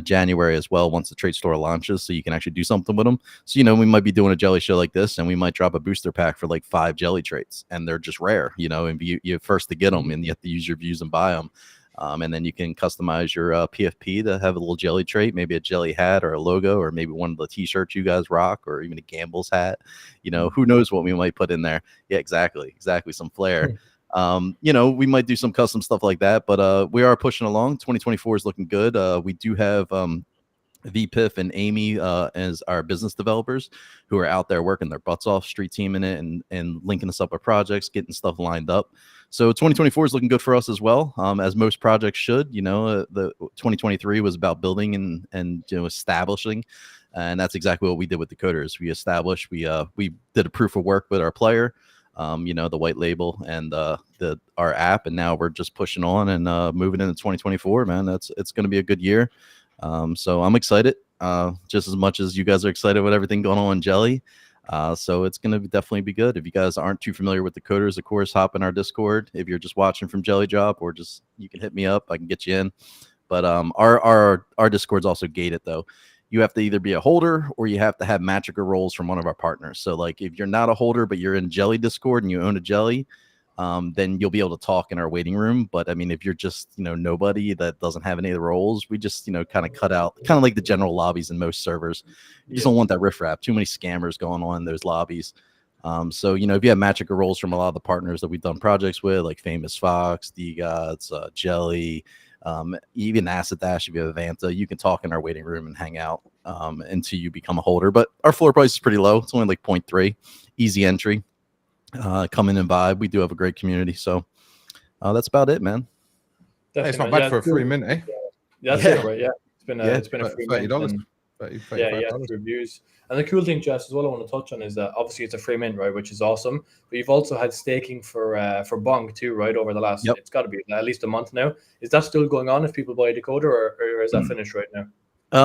January as well, once the trait store launches, so you can actually do something with them. So, you know, we might be doing a jelly show like this, and we might drop a booster pack for like 5 jelly traits, and they're just rare, you know, and you're first to get them, and you have to use your views and buy them. And then you can customize your PFP to have a little jelly trait, maybe a jelly hat or a logo, or maybe one of the t-shirts you guys rock, or even a Gamble's hat. You know, who knows what we might put in there. Yeah, exactly. Some flair. You know, we might do some custom stuff like that, but we are pushing along. 2024 is looking good. We do have VPIF and Amy as our business developers who are out there working their butts off, street teaming it and linking us up with projects, getting stuff lined up. So 2024 is looking good for us as well, as most projects should. You know, the 2023 was about building and you know, establishing. And that's exactly what we did with DeCod3rs. We established, we did a proof of work with our player, you know, the white label and our app, and now we're just pushing on and moving into 2024, man. It's going to be a good year. So I'm excited, just as much as you guys are excited with everything going on in Jelly. So it's going to definitely be good. If you guys aren't too familiar with DeCod3rs, of course, hop in our Discord. If you're just watching from Jelly Drop, or just, you can hit me up. I can get you in. But our Discord's also gated, though. You have to either be a holder or you have to have Magica roles from one of our partners. So like if you're not a holder, but you're in Jelly Discord and you own a Jelly, then you'll be able to talk in our waiting room. But I mean, if you're just, you know, nobody that doesn't have any of the roles, we just, you know, kind of cut out, kind of like the general lobbies in most servers. You just don't want that riffraff. Too many scammers going on in those lobbies. So, you know, if you have Magica roles from a lot of the partners that we've done projects with, like Famous Fox, DeCod3rs, Jelly, even Acid Dash, if you have Vanta, you can talk in our waiting room and hang out until you become a holder. But our floor price is pretty low. It's only like 0.3, easy entry. Come in and vibe. We do have a great community. So that's about it, man. Hey, it's not Definitely, bad for a free mint, eh? That's Yeah. it, right? Yeah, it's been a free mint. $30, And $35. reviews. And the cool thing, Jess, as well, I want to touch on is that obviously it's a free mint, right, which is awesome. But you've also had staking for Bonk too, right, over the last. Yep. It's got to be at least a month now. Is that still going on if people buy a decoder, or is that finished right now?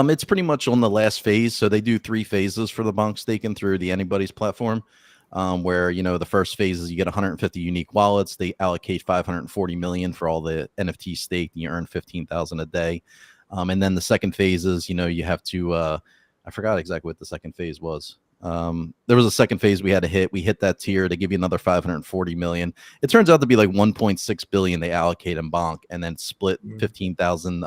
It's pretty much on the last phase. So they do 3 phases for the bonk staking through the Anybody's platform, where, you know, the first phase is you get 150 unique wallets. They allocate 540 million for all the NFT staked, and you earn 15,000 a day. And then the second phase is, you know, you have to, I forgot exactly what the second phase was. There was a second phase we had to hit. We hit that tier to give you another 540 million. It turns out to be like 1.6 billion they allocate in bonk, and then split 15,000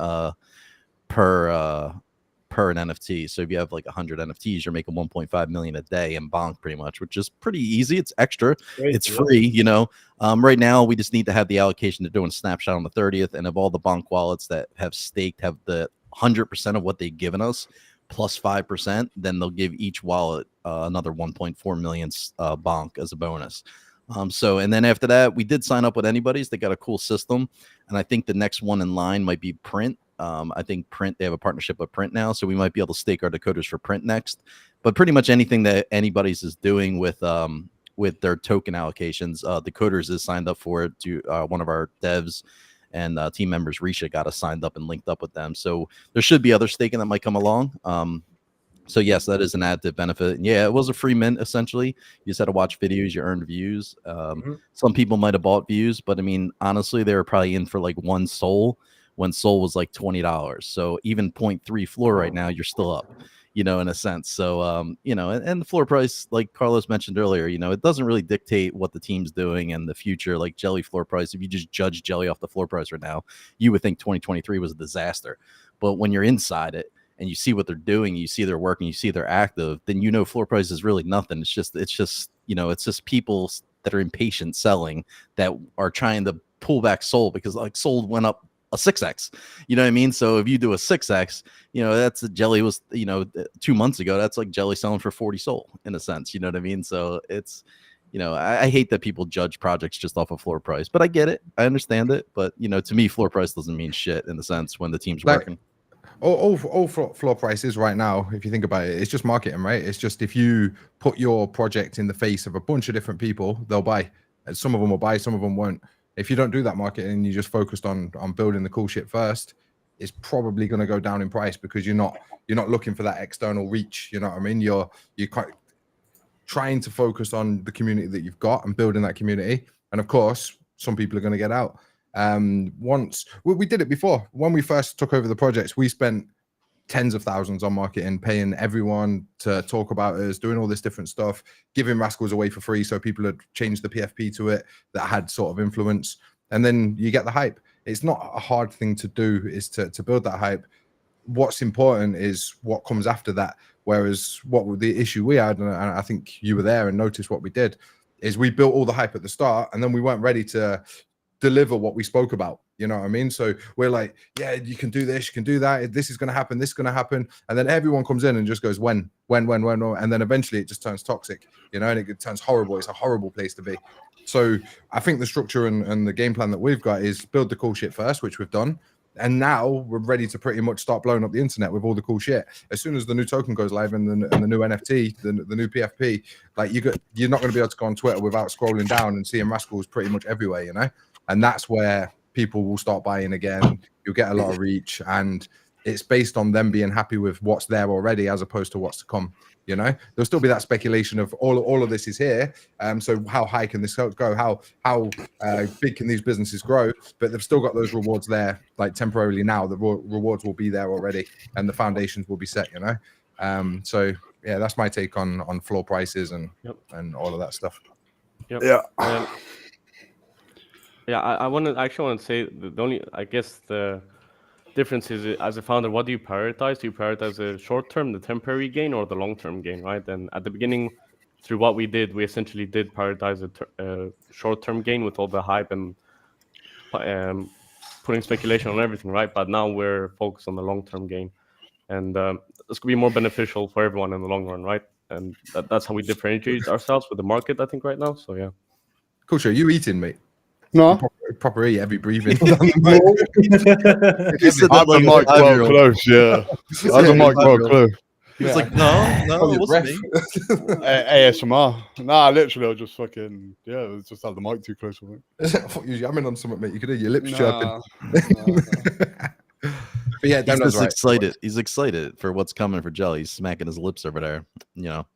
per an NFT. So if you have like 100 NFTs, you're making 1.5 million a day in bonk pretty much, which is pretty easy. It's extra. It's free, you know. Right now we just need to have the allocation. They're doing a snapshot on the 30th, and of all the bonk wallets that have staked have the 100% of what they've given us plus 5%, then they'll give each wallet another 1.4 million bonk as a bonus. And then after that, we did sign up with Anybody's. They got a cool system, and I think the next one in line might be Print. I think Print, they have a partnership with Print now, so we might be able to stake our decoders for Print next. But pretty much anything that Anybody's is doing with their token allocations, DeCod3rs is signed up for it. To one of our devs and team members, Risha, got us signed up and linked up with them. So there should be other staking that might come along. So yes, that is an additive benefit. And yeah, it was a free mint essentially. You just had to watch videos, you earned views. Some people might have bought views, but I mean, honestly, they were probably in for like 1 SOL when SOL was like $20. So even 0.3 floor right now, you're still up, you know, in a sense. So, you know, and the floor price, like Carlos mentioned earlier, you know, it doesn't really dictate what the team's doing and the future. Like Jelly floor price, if you just judge Jelly off the floor price right now, you would think 2023 was a disaster. But when you're inside it and you see what they're doing, you see their work, and you see they're active, then you know floor price is really nothing. It's just you know, it's just people that are impatient selling that are trying to pull back SOL, because like SOL went up a 6x, you know what I mean? So if you do a 6x, you know, that's Jelly was, you know, 2 months ago, that's like Jelly selling for 40 SOL in a sense, you know what I mean? So it's, you know, I hate that people judge projects just off of floor price, but I get it. I understand it. But, you know, to me, floor price doesn't mean shit in the sense when the team's working. All floor prices right now, if you think about it, it's just marketing, right? It's just if you put your project in the face of a bunch of different people, they'll buy. And some of them will buy, some of them won't. If you don't do that marketing and you just focused on building the cool shit first, it's probably going to go down in price because you're not looking for that external reach. You know what I mean? You're quite trying to focus on the community that you've got and building that community. And of course, some people are going to get out. Once we did it before, when we first took over the projects, we spent tens of thousands on marketing, paying everyone to talk about us, doing all this different stuff, giving Rascals away for free so people had changed the PFP to it that had sort of influence, and then you get the hype. It's not a hard thing to do, is to build that hype. What's important is what comes after that. Whereas what the issue we had, and I think you were there and noticed what we did, is we built all the hype at the start and then we weren't ready to deliver what we spoke about. You know what I mean? So we're like, yeah, you can do this, you can do that. This is going to happen. This is going to happen. And then everyone comes in and just goes, when. And then eventually it just turns toxic, you know, and it turns horrible. It's a horrible place to be. So I think the structure and the game plan that we've got is build the cool shit first, which we've done. And now we're ready to pretty much start blowing up the internet with all the cool shit. As soon as the new token goes live and the new NFT, the new PFP, like you're not going to be able to go on Twitter without scrolling down and seeing Rascals pretty much everywhere, you know? And that's where people will start buying again. You'll get a lot of reach, and it's based on them being happy with what's there already as opposed to what's to come. You know, there'll still be that speculation of all of this is here. So how high can this go? How big can these businesses grow? But they've still got those rewards there, like temporarily now. The rewards will be there already, and the foundations will be set. You know, so yeah, that's my take on floor prices and all of that stuff. Yep. Yeah. Yeah, I actually want to say the only, I guess the difference is, as a founder, what do you prioritize? Do you prioritize the short term, the temporary gain, or the long term gain, right? And at the beginning, through what we did, we essentially did prioritize the short term gain with all the hype and putting speculation on everything, right? But now we're focused on the long term gain, and this could be more beneficial for everyone in the long run, right? And that's how we differentiate ourselves with the market, I think, right now. So yeah. Cool. So you eating, mate? No, proper eat every breathing. You said that I had the like a mic well 5-year-old. close, yeah. I had the mic well close. He's like, no, Hold it your wasn't breath. me. ASMR. Nah, literally, I was just fucking, yeah, I just had the mic too close, I think. I thought you were jamming on something, mate. You could hear your lips chirping. Nah. But yeah, He's Demno's just right. excited. He's excited for what's coming for Jelly. He's smacking his lips over there. You know,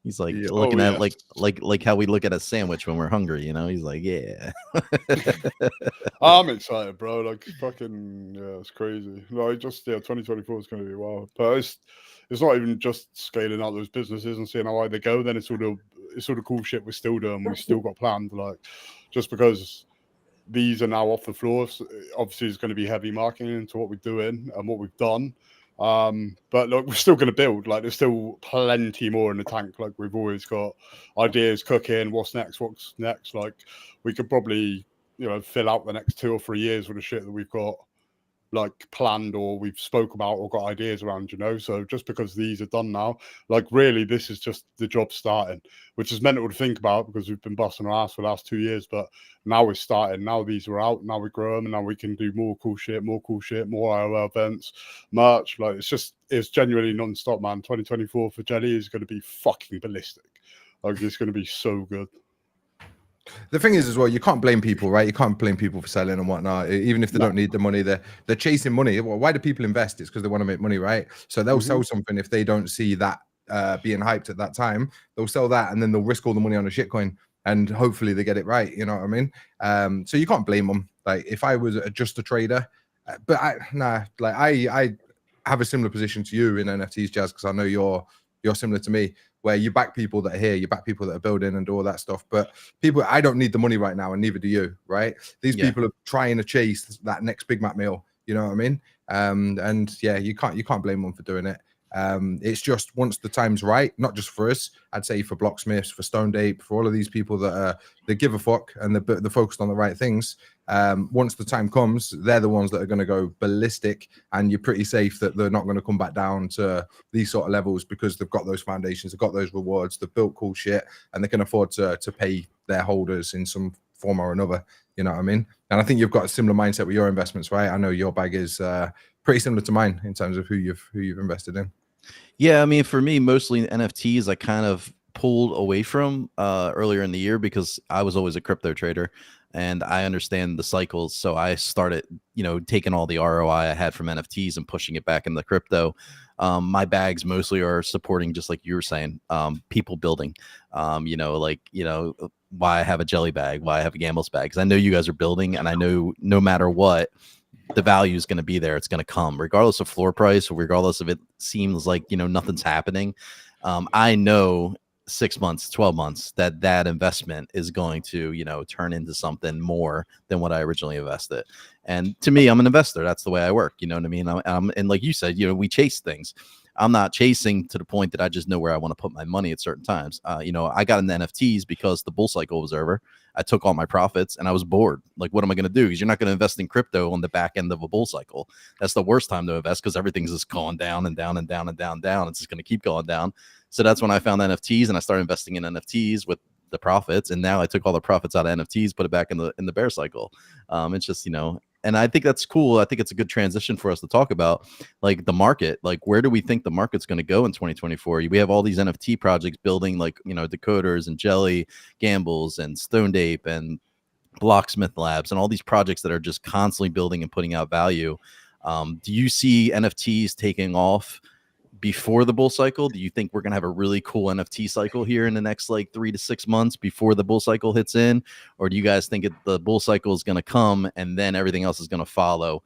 he's like Yeah. looking Oh, at yes. like how we look at a sandwich when we're hungry. You know, he's like, yeah. I'm excited, bro. Like fucking, yeah, it's crazy. Like just 2024 is going to be wild. But it's not even just scaling out those businesses and seeing how high they go. Then it's all the cool shit we're still doing. We still got planned. Like just because these are now off the floor, obviously it's going to be heavy marketing into what we're doing and what we've done. But look, we're still going to build. Like there's still plenty more in the tank. Like we've always got ideas cooking. What's next? Like we could probably, fill out the next 2 or 3 years with the shit that we've got like planned or we've spoke about or got ideas around, so just because these are done now, like really this is just the job starting, which is mental to think about because we've been busting our ass for the last 2 years, but now we're starting. Now these are out, now we grow them, and now we can do more cool shit, more IRL events, merch. Like it's genuinely non-stop, man. 2024 for Jelly is going to be fucking ballistic. Like it's going to be so good. The thing is as well, you can't blame people, right? You can't blame people for selling and whatnot. Even if they don't need the money, they're chasing money. Well, why do people invest? It's because they want to make money, right? So they'll sell something if they don't see that being hyped at that time. They'll sell that and then they'll risk all the money on a shitcoin and hopefully they get it right. You know what I mean? So you can't blame them. Like if I was just a trader, but I have a similar position to you in NFTs, Jazz, because I know you're similar to me, where you back people that are here, you back people that are building and do all that stuff. But people, I don't need the money right now, and neither do you, right? These people are trying to chase that next Big Mac meal. You know what I mean? And yeah, you can't blame them for doing it. It's just once the time's right, not just for us, I'd say for Blocksmiths, for Stoned Ape, for all of these people that they give a fuck and they're focused on the right things. Once the time comes, they're the ones that are going to go ballistic, and you're pretty safe that they're not going to come back down to these sort of levels because they've got those foundations, they've got those rewards, they've built cool shit, and they can afford to pay their holders in some form or another. You know what I mean? And I think you've got a similar mindset with your investments, right? I know your bag is pretty similar to mine in terms of who you've invested in. Yeah, I mean, for me, mostly NFTs, I kind of pulled away from earlier in the year because I was always a crypto trader and I understand the cycles. So I started, taking all the ROI I had from NFTs and pushing it back into crypto. My bags mostly are supporting, just like you were saying, people building, why I have a Jelly bag, why I have a Gambles bag, because I know you guys are building, and I know no matter what, the value is going to be there. It's going to come regardless of floor price, or regardless of it seems like, nothing's happening. I know 6 months, 12 months that investment is going to, turn into something more than what I originally invested. And to me, I'm an investor. That's the way I work. You know what I mean? And like you said, we chase things. I'm not chasing to the point that I just know where I want to put my money at certain times. I got into NFTs because the bull cycle was over. I took all my profits and I was bored. Like, what am I going to do? Because you're not going to invest in crypto on the back end of a bull cycle. That's the worst time to invest because everything's just going down and down and down and down and down. It's just going to keep going down. So that's when I found NFTs and I started investing in NFTs with the profits. And now I took all the profits out of NFTs, put it back in the bear cycle. It's just, and I think that's cool. I think it's a good transition for us to talk about, like, the market. Like, where do we think the market's going to go in 2024? We have all these NFT projects building, like, DeCod3rs and Jelly, Gambles and Stoned Ape and Blocksmith Labs and all these projects that are just constantly building and putting out value. Do you see NFTs taking off before the bull cycle? Do you think we're going to have a really cool NFT cycle here in the next 3 to 6 months before the bull cycle hits in? Or do you guys think the bull cycle is going to come and then everything else is going to follow?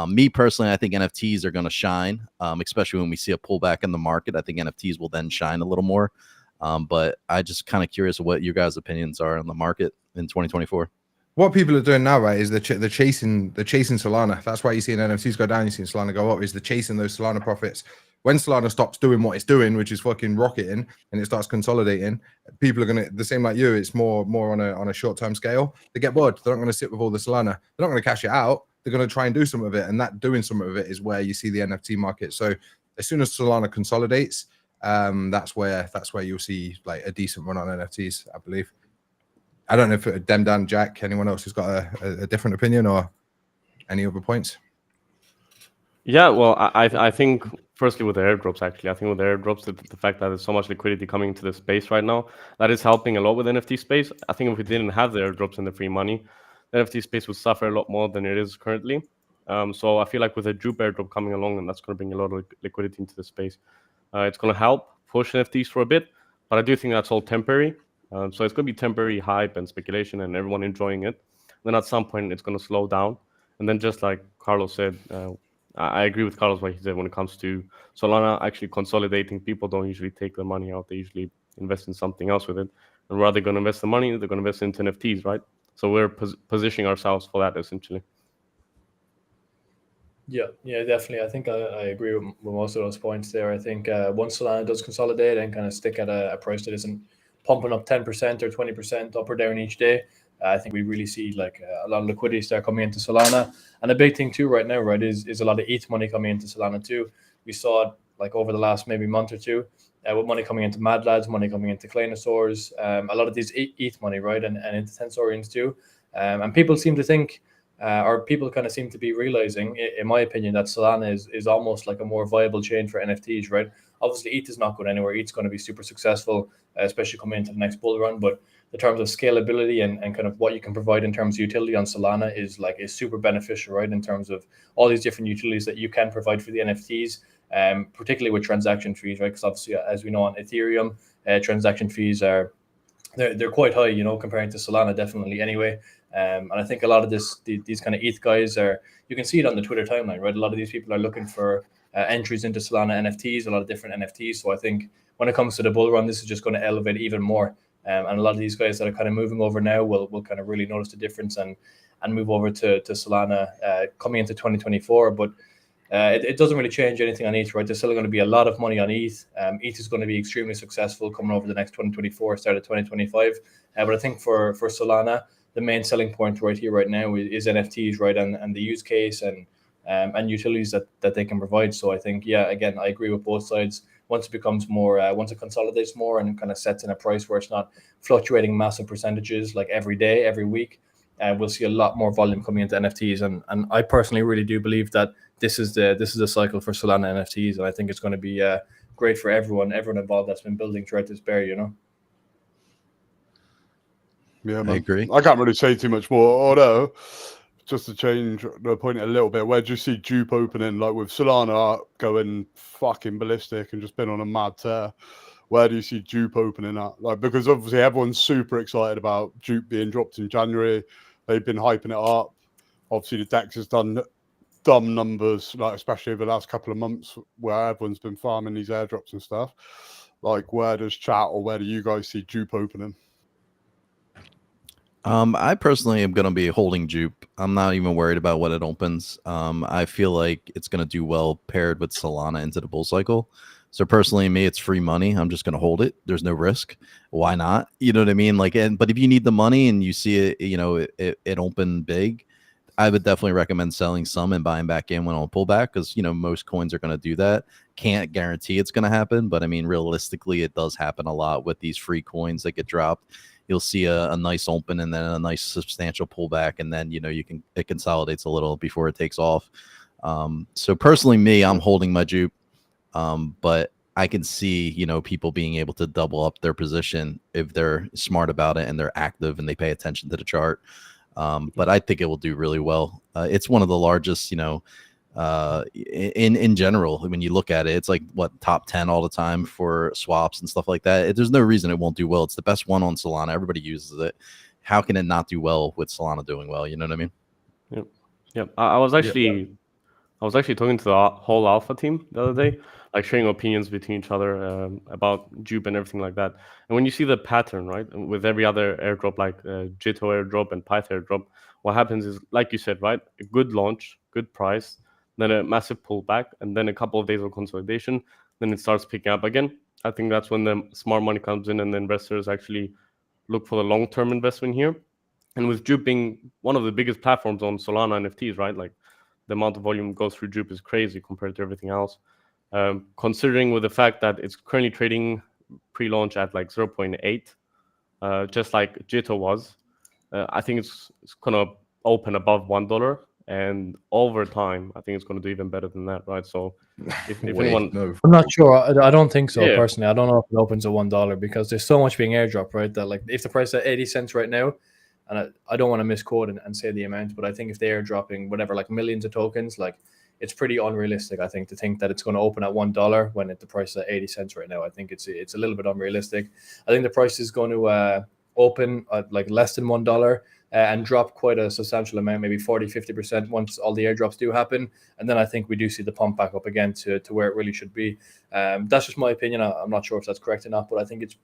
Me personally, I think NFTs are going to shine, especially when we see a pullback in the market. I think NFTs will then shine a little more. But I just kind of curious what your guys' opinions are on the market in 2024. What people are doing now, right, is they're chasing Solana. That's why you're seeing NFTs go down, you're seeing Solana go up, is they're chasing those Solana profits. When Solana stops doing what it's doing, which is fucking rocketing, and it starts consolidating, people are gonna, the same like you, it's more on a short-term scale. They get bored. They're not going to sit with all the Solana. They're not going to cash it out. They're going to try and do some of it, and that doing some of it is where you see the NFT market. So as soon as Solana consolidates, that's where you'll see like a decent run on NFTs, I believe. I don't know if Demdan, Jack, anyone else who's got a different opinion or any other points. Yeah, well, I think firstly with the airdrops, actually, I think with the airdrops, the fact that there's so much liquidity coming into the space right now, that is helping a lot with NFT space. I think if we didn't have the airdrops and the free money, the NFT space would suffer a lot more than it is currently. So I feel like with a Jupe airdrop coming along, and that's going to bring a lot of liquidity into the space, it's going to help push NFTs for a bit. But I do think that's all temporary. So it's going to be temporary hype and speculation and everyone enjoying it. Then at some point, it's going to slow down. And then just like Carlos said, I agree with Carlos what he said when it comes to Solana actually consolidating. People don't usually take their money out. They usually invest in something else with it. And rather going to invest the money, they're going to invest into NFTs, right? So we're positioning ourselves for that, essentially. Yeah, definitely. I think I agree with most of those points there. I think once Solana does consolidate and kind of stick at a price that isn't pumping up 10% or 20% up or down each day, I think we really see like a lot of liquidity start coming into Solana. And a big thing too right now, right, is a lot of ETH money coming into Solana too. We saw it like over the last maybe month or two, with money coming into Mad Lads, money coming into Claynosaurs, a lot of these ETH money, right, and into Tensorians too. And people seem to think, or people kind of seem to be realizing, in my opinion, that Solana is almost like a more viable chain for NFTs, right? Obviously, ETH is not going anywhere. ETH is going to be super successful, especially coming into the next bull run. But in terms of scalability and kind of what you can provide in terms of utility on Solana is super beneficial, right? In terms of all these different utilities that you can provide for the NFTs, particularly with transaction fees, right? Because obviously, as we know on Ethereum, transaction fees they're quite high, comparing to Solana, definitely anyway. And I think a lot of these kind of ETH guys you can see it on the Twitter timeline, right? A lot of these people are looking for entries into Solana NFTs, a lot of different NFTs. So I think when it comes to the bull run, this is just going to elevate even more. And a lot of these guys that are kind of moving over now will kind of really notice the difference and move over to Solana coming into 2024. But it doesn't really change anything on ETH, right? There's still going to be a lot of money on ETH. ETH is going to be extremely successful coming over the next 2024, start of 2025. But I think for Solana, the main selling point right here, right now, is NFTs, right? And the use case and utilities that they can provide. So I think, yeah, again, I agree with both sides. Once it becomes more, once it consolidates more and kind of sets in a price where it's not fluctuating massive percentages like every day, every week, we'll see a lot more volume coming into NFTs. And I personally really do believe that this is the cycle for Solana NFTs, and I think it's going to be great for everyone involved that's been building throughout this bear. Yeah, man. I agree. I can't really say too much more. Although, just to change the point a little bit, where do you see Jupe opening? Like with Solana going fucking ballistic and just been on a mad tear, where do you see Jupe opening at? Like, because obviously everyone's super excited about Jupe being dropped in January. They've been hyping it up. Obviously, the DEX has done dumb numbers, like especially over the last couple of months, where everyone's been farming these airdrops and stuff. Like, where does chat or where do you guys see Jupe opening? I personally am going to be holding Jupe. I'm not even worried about what it opens. I feel like it's going to do well paired with Solana into the bull cycle. So personally, me, it's free money. I'm just going to hold it. There's no risk. Why not? You know what I mean? But if you need the money and you see it, it open big, I would definitely recommend selling some and buying back in when on pullback, because most coins are going to do that. Can't guarantee it's going to happen, but I mean realistically, it does happen a lot with these free coins that get dropped. You'll see a nice open and then a nice substantial pullback, and then it consolidates a little before it takes off. So personally, me, I'm holding my Jupe, but I can see people being able to double up their position if they're smart about it and they're active and they pay attention to the chart. But I think it will do really well. It's one of the largest, in general, when you look at it, it's like top 10 all the time for swaps and stuff like that. There's no reason it won't do well. It's the best one on Solana. Everybody uses it. How can it not do well with Solana doing well? You know what I mean? Yep. I was actually talking to the whole alpha team the other day, like sharing opinions between each other about Jupe and everything like that. And when you see the pattern, right, with every other airdrop, like Jito airdrop and Pyth airdrop, what happens is, like you said, right, a good launch, good price, then a massive pullback, and then a couple of days of consolidation, then it starts picking up again. I think that's when the smart money comes in and the investors actually look for the long-term investment here. And with Jupe being one of the biggest platforms on Solana NFTs, right, like the amount of volume goes through Jupe is crazy compared to everything else. Considering with the fact that it's currently trading pre-launch at like 0.8, just like Jito was. I think it's gonna open above $1, and over time, I think it's gonna do even better than that, right? So, if anyone, no. I'm not sure. I don't think so, Yeah. personally. I don't know if it opens at $1 because there's so much being airdropped, right? That like if the price is at 80 cents right now, and I don't want to misquote and say the amount, but I think if they're dropping whatever, like millions of tokens, like it's pretty unrealistic, I think, to think that it's going to open at $1 when the price is at 80 cents right now. I think it's a little bit unrealistic. I think the price is going to open at like less than $1 and drop quite a substantial amount, maybe 40-50% once all the airdrops do happen. And then I think we do see the pump back up again to where it really should be. That's just my opinion. I'm not sure if that's correct or not, but I think it's,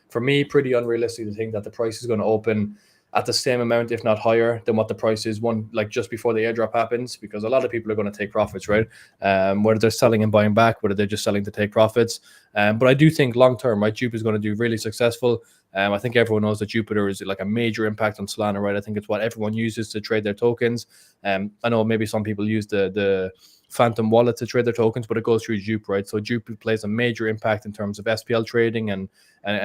for me, pretty unrealistic to think that the price is going to open at the same amount, if not higher, than what the price is just before the airdrop happens, because a lot of people are going to take profits, right? Whether they're selling and buying back, whether they're just selling to take profits. But I do think long term, right, Jupe is going to do really successful. I think everyone knows that Jupiter is like a major impact on Solana, right? I think it's what everyone uses to trade their tokens. I know maybe some people use the Phantom wallet to trade their tokens, but it goes through Jupe, right? So Jupe plays a major impact in terms of SPL trading and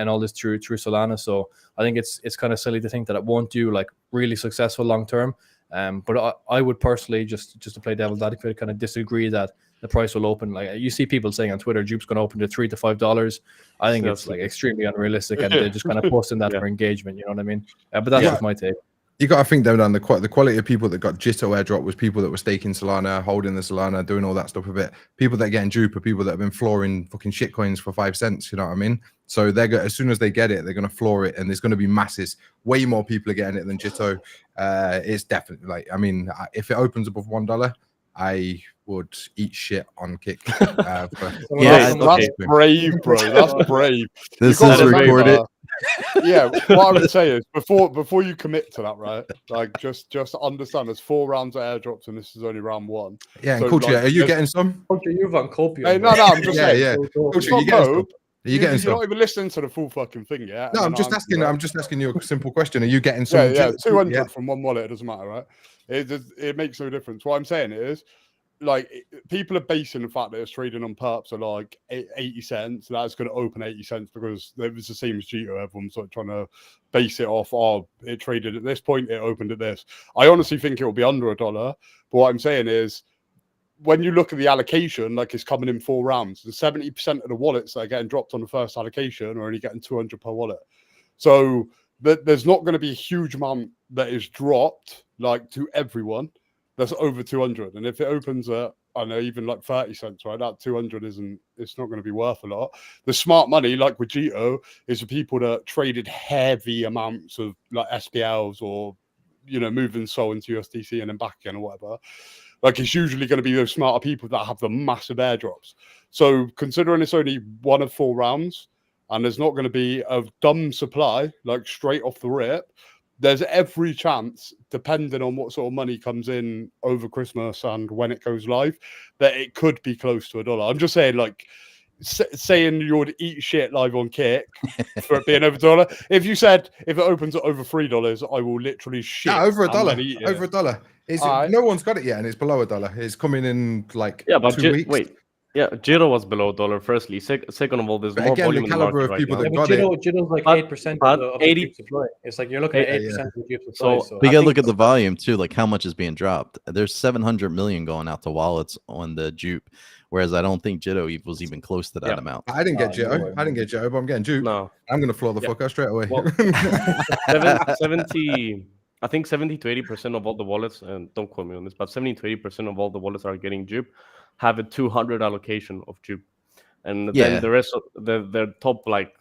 all this through Solana. So I think it's kind of silly to think that it won't do like really successful long term. But I would personally, just to play devil's advocate, kind of disagree that the price will open. Like you see people saying on Twitter, Jupe's going to open to $3 to $5. I think it's like extremely unrealistic, and they're just kind of posting that for engagement. You know what I mean? But that's just my take. You got to think though, Dan, the quality of people that got Jito airdrop was people that were staking Solana, holding the Solana, doing all that stuff with it. People that are getting Jupe are people that have been flooring fucking shitcoins for 5 cents. You know what I mean? So as soon as they get it, they're going to floor it, and there's going to be masses. Way more people are getting it than Jito. It's definitely like, I mean, if it opens above $1, I would eat shit on Kick. Yeah, that's brave, bro. That's brave. This is recorded. Yeah, what I would say is before you commit to that, right? Like just understand there's 4 rounds of airdrops and this is only round 1. Yeah, and Culture, are you getting some? Culture, you've on copium. Hey, no, I'm just saying. Yeah. Culture, you getting some? Are you getting some? You're not even listening to the full fucking thing yet. No, I'm just asking you a simple question. Are you getting some? Yeah, 200 from one wallet, it doesn't matter, right? It makes no difference. What I'm saying is, like, people are basing the fact that it's trading on perps are like 80 cents. That's going to open 80 cents because it was the same as Jito. Everyone's sort of trying to base it off. Oh, it traded at this point, it opened at this. I honestly think it will be under $1. But what I'm saying is, when you look at the allocation, like it's coming in 4 rounds, and 70% of the wallets that are getting dropped on the first allocation are only getting 200 per wallet. So there's not going to be a huge amount that is dropped like to everyone. That's over 200, and if it opens at, I don't know, even like 30 cents, right? That 200 it's not going to be worth a lot. The smart money, like with Jito, is the people that traded heavy amounts of like SPLs or, you know, moving SOL into USDC and then back again or whatever. Like it's usually going to be those smarter people that have the massive airdrops. So considering it's only 1 of 4 rounds, and there's not going to be a dumb supply like straight off the rip, there's every chance, depending on what sort of money comes in over Christmas and when it goes live, that it could be close to $1. I'm just saying, like, saying you would eat shit live on Kick for it being over $1. If you said if it opens at over $3, I will literally shit. Yeah, over $1. Over $1. No one's got it yet, and it's below $1. It's coming in like 2 weeks. Wait. Yeah, Jito was below $1. Firstly, second of all, there's more volume the caliber of people that got Jito's like 8% of the Jupe supply. It's like you're looking at 8% of the Jupe supply. So we gotta look at the volume too, like how much is being dropped. There's 700 million going out to wallets on the Jupe, whereas I don't think Jito was even close to that amount. I didn't get Jito. I didn't get Jito, but I'm getting Jupe. No, I'm gonna floor the fuck out straight away. Well, 70. I think 70 to 80% of all the wallets, and don't quote me on this, but 70 to 80% of all the wallets are getting Jupe have a 200 allocation of Jupe, and then the rest of the top like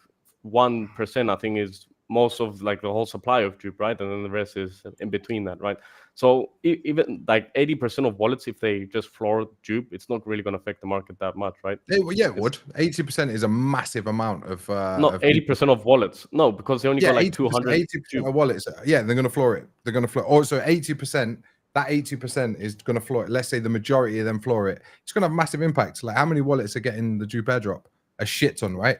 1%, I think, is most of like the whole supply of Jupe, right? And then the rest is in between that, right? So even like 80% of wallets, if they just floor Jupe, it's not really going to affect the market that much, right? It would. 80% is a massive amount of. Not 80% of wallets. No, because they only got like 200. 80% of wallets. Yeah, they're going to floor it. They're going to floor. Also, 80%. That 80% is going to floor it. Let's say the majority of them floor it. It's going to have massive impact. Like, how many wallets are getting the Jupe airdrop? A shit ton, right?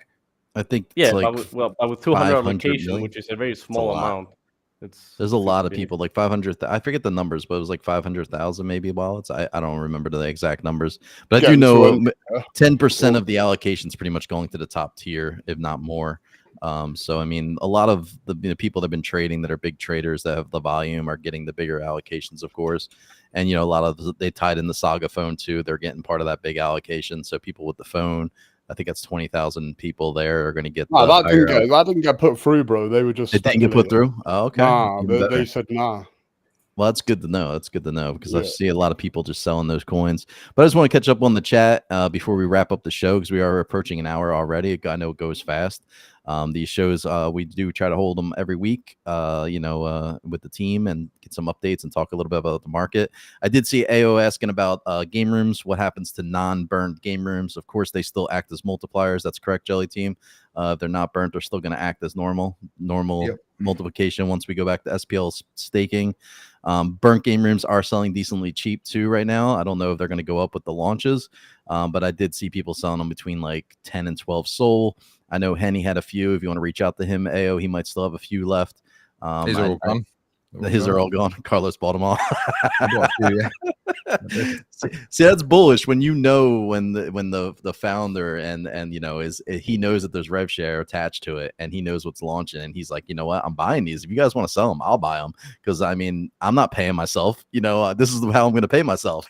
I think with 200 allocation, which is a very small amount. There's a lot of people, like 500. I forget the numbers, but it was like 500,000 maybe wallets. I don't remember the exact numbers, but I do know 10% of the allocation is pretty much going to the top tier, if not more. So I mean, a lot of the people that have been trading that are big traders that have the volume are getting the bigger allocations, of course. And a lot of they tied in the Saga phone too. They're getting part of that big allocation. So people with the phone, I think that's 20,000 people there are going to get. No, that didn't get put through, bro. They were just. It didn't get put through. Oh, okay. Nah, they said nah. Well, that's good to know. That's good to know because I see a lot of people just selling those coins. But I just want to catch up on the chat before we wrap up the show because we are approaching an hour already. I know it goes fast. These shows, we do try to hold them every week, with the team and get some updates and talk a little bit about the market. I did see AO asking about game rooms. What happens to non-burned game rooms? Of course, they still act as multipliers. That's correct, Jelly Team. If they're not burnt, they're still going to act as normal multiplication once we go back to SPL staking. Burnt game rooms are selling decently cheap too right now. I don't know if they're going to go up with the launches, but I did see people selling them between like 10 and 12 SOL. I know Henny had a few. If you want to reach out to him, AO, he might still have a few left. His are all gone. His are all gone. Carlos bought them all. See, that's bullish when when the founder and he knows that there's rev share attached to it and he knows what's launching and he's like, you know what, I'm buying these. If you guys want to sell them, I'll buy them because I mean I'm not paying myself. This is how I'm going to pay myself.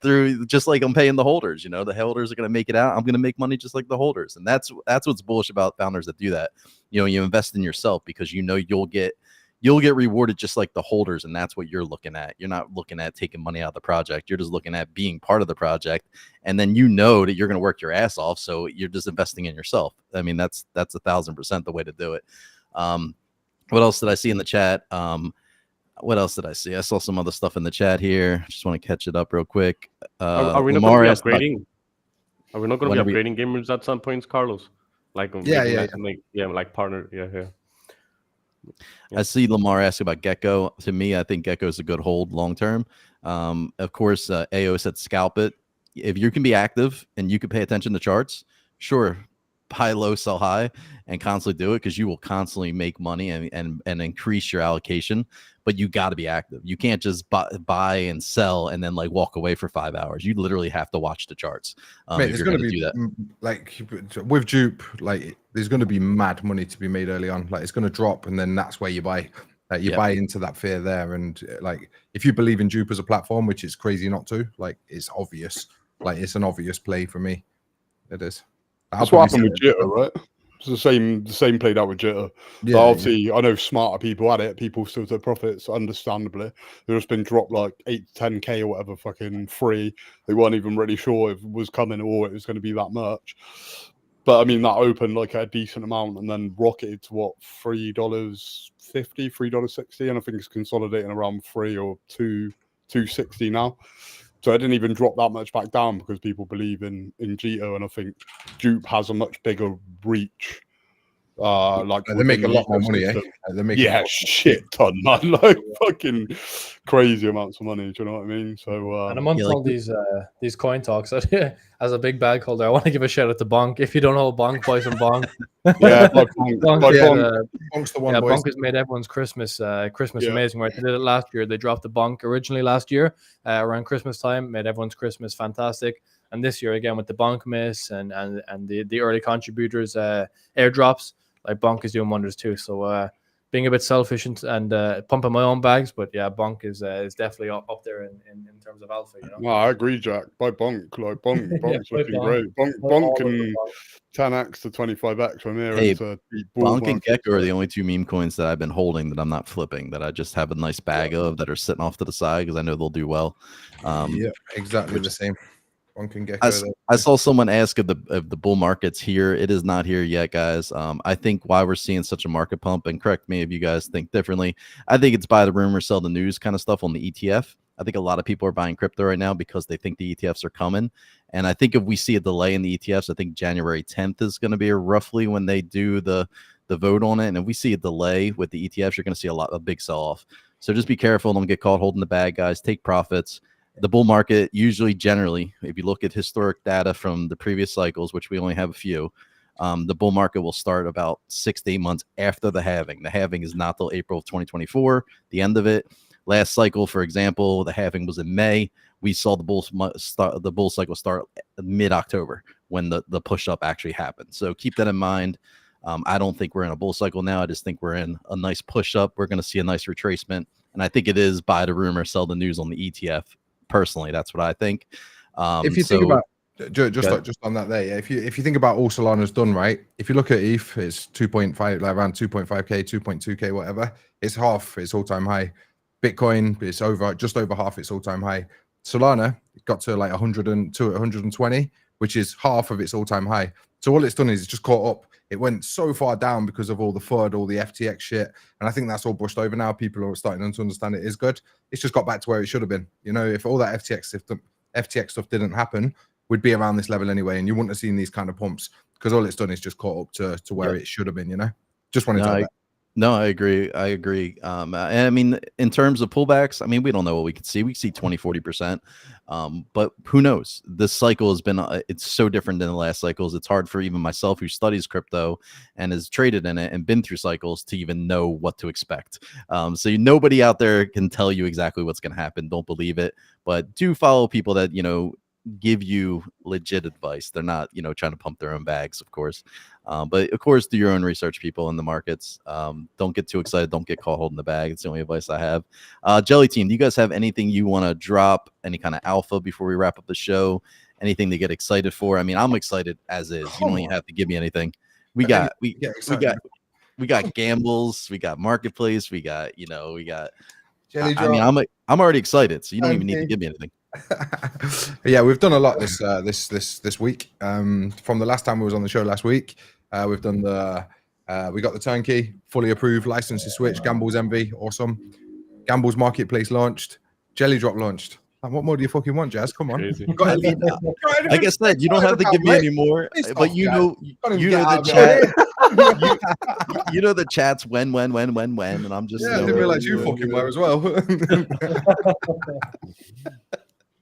Through just like I'm paying the holders. The holders are going to make it out. I'm going to make money just like the holders, and that's what's bullish about founders that do that. You invest in yourself because you'll get rewarded just like the holders, and that's what you're looking at. You're not looking at taking money out of the project. You're just looking at being part of the project, and then that you're going to work your ass off, so you're just investing in yourself. I mean, that's 1,000% the way to do it. What else did I see in the chat? What else did I see? I saw some other stuff in the chat here. Just want to catch it up real quick. Are we not going to be upgrading? Are we not going to be upgrading game rooms at some points, Carlos? Like partner. Yeah. I see Lamar ask about Gecko. To me, I think Gecko is a good hold long term. Of course, AO said scalp it. If you can be active and you can pay attention to charts, sure, buy low, sell high, and constantly do it because you will constantly make money and increase your allocation. But you got to be active. You can't just buy and sell and then like walk away for 5 hours. You literally have to watch the charts. There's going to be like with dupe, like there's going to be mad money to be made early on. Like it's going to drop, and then that's where you buy. Buy into that fear there, and like if you believe in dupe as a platform, which is crazy not to, like it's obvious. Like it's an obvious play for me. It is. That's what happened with Jitter, right? It's the same played out with Jitter. Yeah, obviously, I know smarter people at it. People still took profits, understandably. They've just been dropped like 8 to 10K or whatever, fucking free. They weren't even really sure if it was coming or it was going to be that much. But I mean, that opened like a decent amount and then rocketed to what, $3.50, $3.60, and I think it's consolidating around $3 or $2.60 now. So I didn't even drop that much back down because people believe in Gito, and I think dupe has a much bigger reach. They make a lot more money, eh? They make shit ton, man. Like fucking crazy amounts of money. Do you know what I mean? So and amongst all these coin talks, as a big bag holder, I want to give a shout out to Bonk. If you don't know Bonk, buy some Bonk. Bonk's the one. Bonk has made everyone's Christmas amazing. Right? They did it last year. They dropped the Bonk originally last year around Christmas time, made everyone's Christmas fantastic. And this year again with the Bonk miss and the early contributors airdrops. Like Bonk is doing wonders too. So being a bit selfish and pumping my own bags, but yeah, Bonk is definitely up there in terms of alpha. No, I agree, Jack. Buy Bonk. Like Bonk's looking great. Bonk can 10x to 25x from here. Hey, Bonk and Gecko are the only two meme coins that I've been holding that I'm not flipping. That I just have a nice bag of that are sitting off to the side because I know they'll do well. Exactly the same. I saw someone ask if the bull market's here. It is not here yet, guys. I think why we're seeing such a market pump, and correct me if you guys think differently, I think it's buy the rumor, sell the news kind of stuff on the ETF. I think a lot of people are buying crypto right now because they think the ETFs are coming. And I think if we see a delay in the ETFs, I think January 10th is going to be roughly when they do the vote on it. And if we see a delay with the ETFs, you're going to see a big sell-off. So just be careful. Don't get caught holding the bag, guys. Take profits. The bull market generally, if you look at historic data from the previous cycles, which we only have a few, the bull market will start about 6 to 8 months after the halving. The halving is not till April of 2024, the end of it. Last cycle, for example, the halving was in May. We saw the bull cycle start mid-October when the push up actually happened. So keep that in mind. I don't think we're in a bull cycle now. I just think we're in a nice push up. We're going to see a nice retracement. And I think it is buy the rumor, sell the news on the ETF. Personally, that's what I think. If you think about just on that there, yeah, if you think about all Solana's done, right? If you look at ETH, it's 2.5, like around 2.5k, 2.2k, whatever. It's half its all-time high. Bitcoin, it's just over half its all-time high. Solana got to like 120, which is half of its all-time high. So all it's done is it's just caught up. It went so far down because of all the FUD, all the FTX shit, and I think that's all brushed over now. People are starting to understand it is good. It's just got back to where it should have been. You know, if all that FTX stuff didn't happen, we'd be around this level anyway, and you wouldn't have seen these kind of pumps because all it's done is just caught up to where it should have been. You know, just wanted to add that. No, I agree. And I mean, in terms of pullbacks, I mean, we don't know what we could see. We see 20, 40%. But who knows? This cycle has been, it's so different than the last cycles. It's hard for even myself who studies crypto and has traded in it and been through cycles to even know what to expect. So nobody out there can tell you exactly what's going to happen. Don't believe it, but do follow people that, you know, give you legit advice. They're not, you know, trying to pump their own bags, of course. But of course, do your own research, people in the markets. Don't get too excited. Don't get caught holding the bag. It's the only advice I have. Jelly Team, do you guys have anything you want to drop? Any kind of alpha before we wrap up the show? Anything to get excited for? I mean, I'm excited as is. You don't even have to give me anything. We got gambles. We got marketplace. We got. I mean, I'm already excited. So you don't even need to give me anything. Yeah, we've done a lot this week. From the last time we was on the show last week, we've done we got the turnkey, fully approved, licenses switched, CarlosOMFG, awesome. Gambles Marketplace launched, Jelly Drop launched. Like, what more do you fucking want, Jazz? Come on. Like I said, you don't have to give me any more, but you know the chat. You know the chats when, and I'm just. Yeah, I didn't realize you fucking were as well.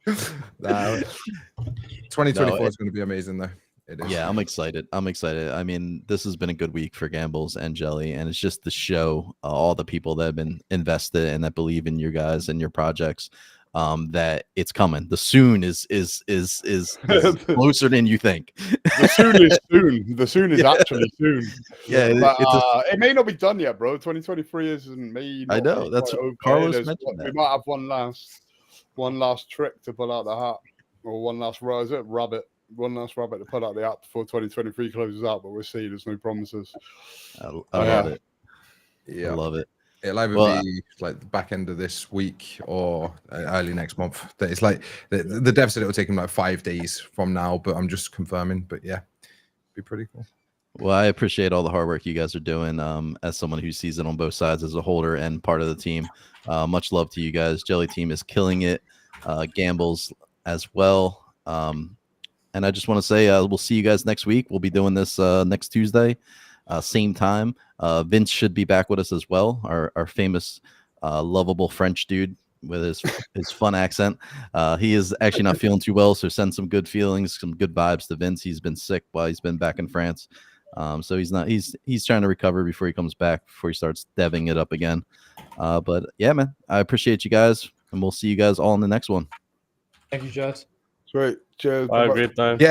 2024 is going to be amazing, though. It is. Yeah, I'm excited. I mean, this has been a good week for Gambles and Jelly, and it's just to show all the people that have been invested and that believe in you guys and your projects. That it's coming. The soon is closer than you think. The soon is soon. The soon is actually soon. Yeah, but, it may not be done yet, bro. 2023 isn't me. I know that's what Carlos mentioned. We might have one last trick to pull out the hat, or one last rabbit to pull out the hat before 2023 closes out. But we'll see. There's no promises. I love it. Yeah, I love it. It'll either be like the back end of this week or early next month. It's like the dev said it will take him like 5 days from now, but I'm just confirming. But yeah, it'd be pretty cool. Well, I appreciate all the hard work you guys are doing. As someone who sees it on both sides as a holder and part of the team, much love to you guys. Jelly Team is killing it. Gambles as well. And I just want to say we'll see you guys next week. We'll be doing this next Tuesday. Same time. Vince should be back with us as well. Our famous, lovable French dude with his fun accent. He is actually not feeling too well, so send some good feelings, some good vibes to Vince. He's been sick while he's been back in France, so he's trying to recover before he comes back, before he starts deving it up again. But yeah, man, I appreciate you guys, and we'll see you guys all in the next one. Thank you, Jess. Sweet. Cheers. Bye. Great time. Yeah.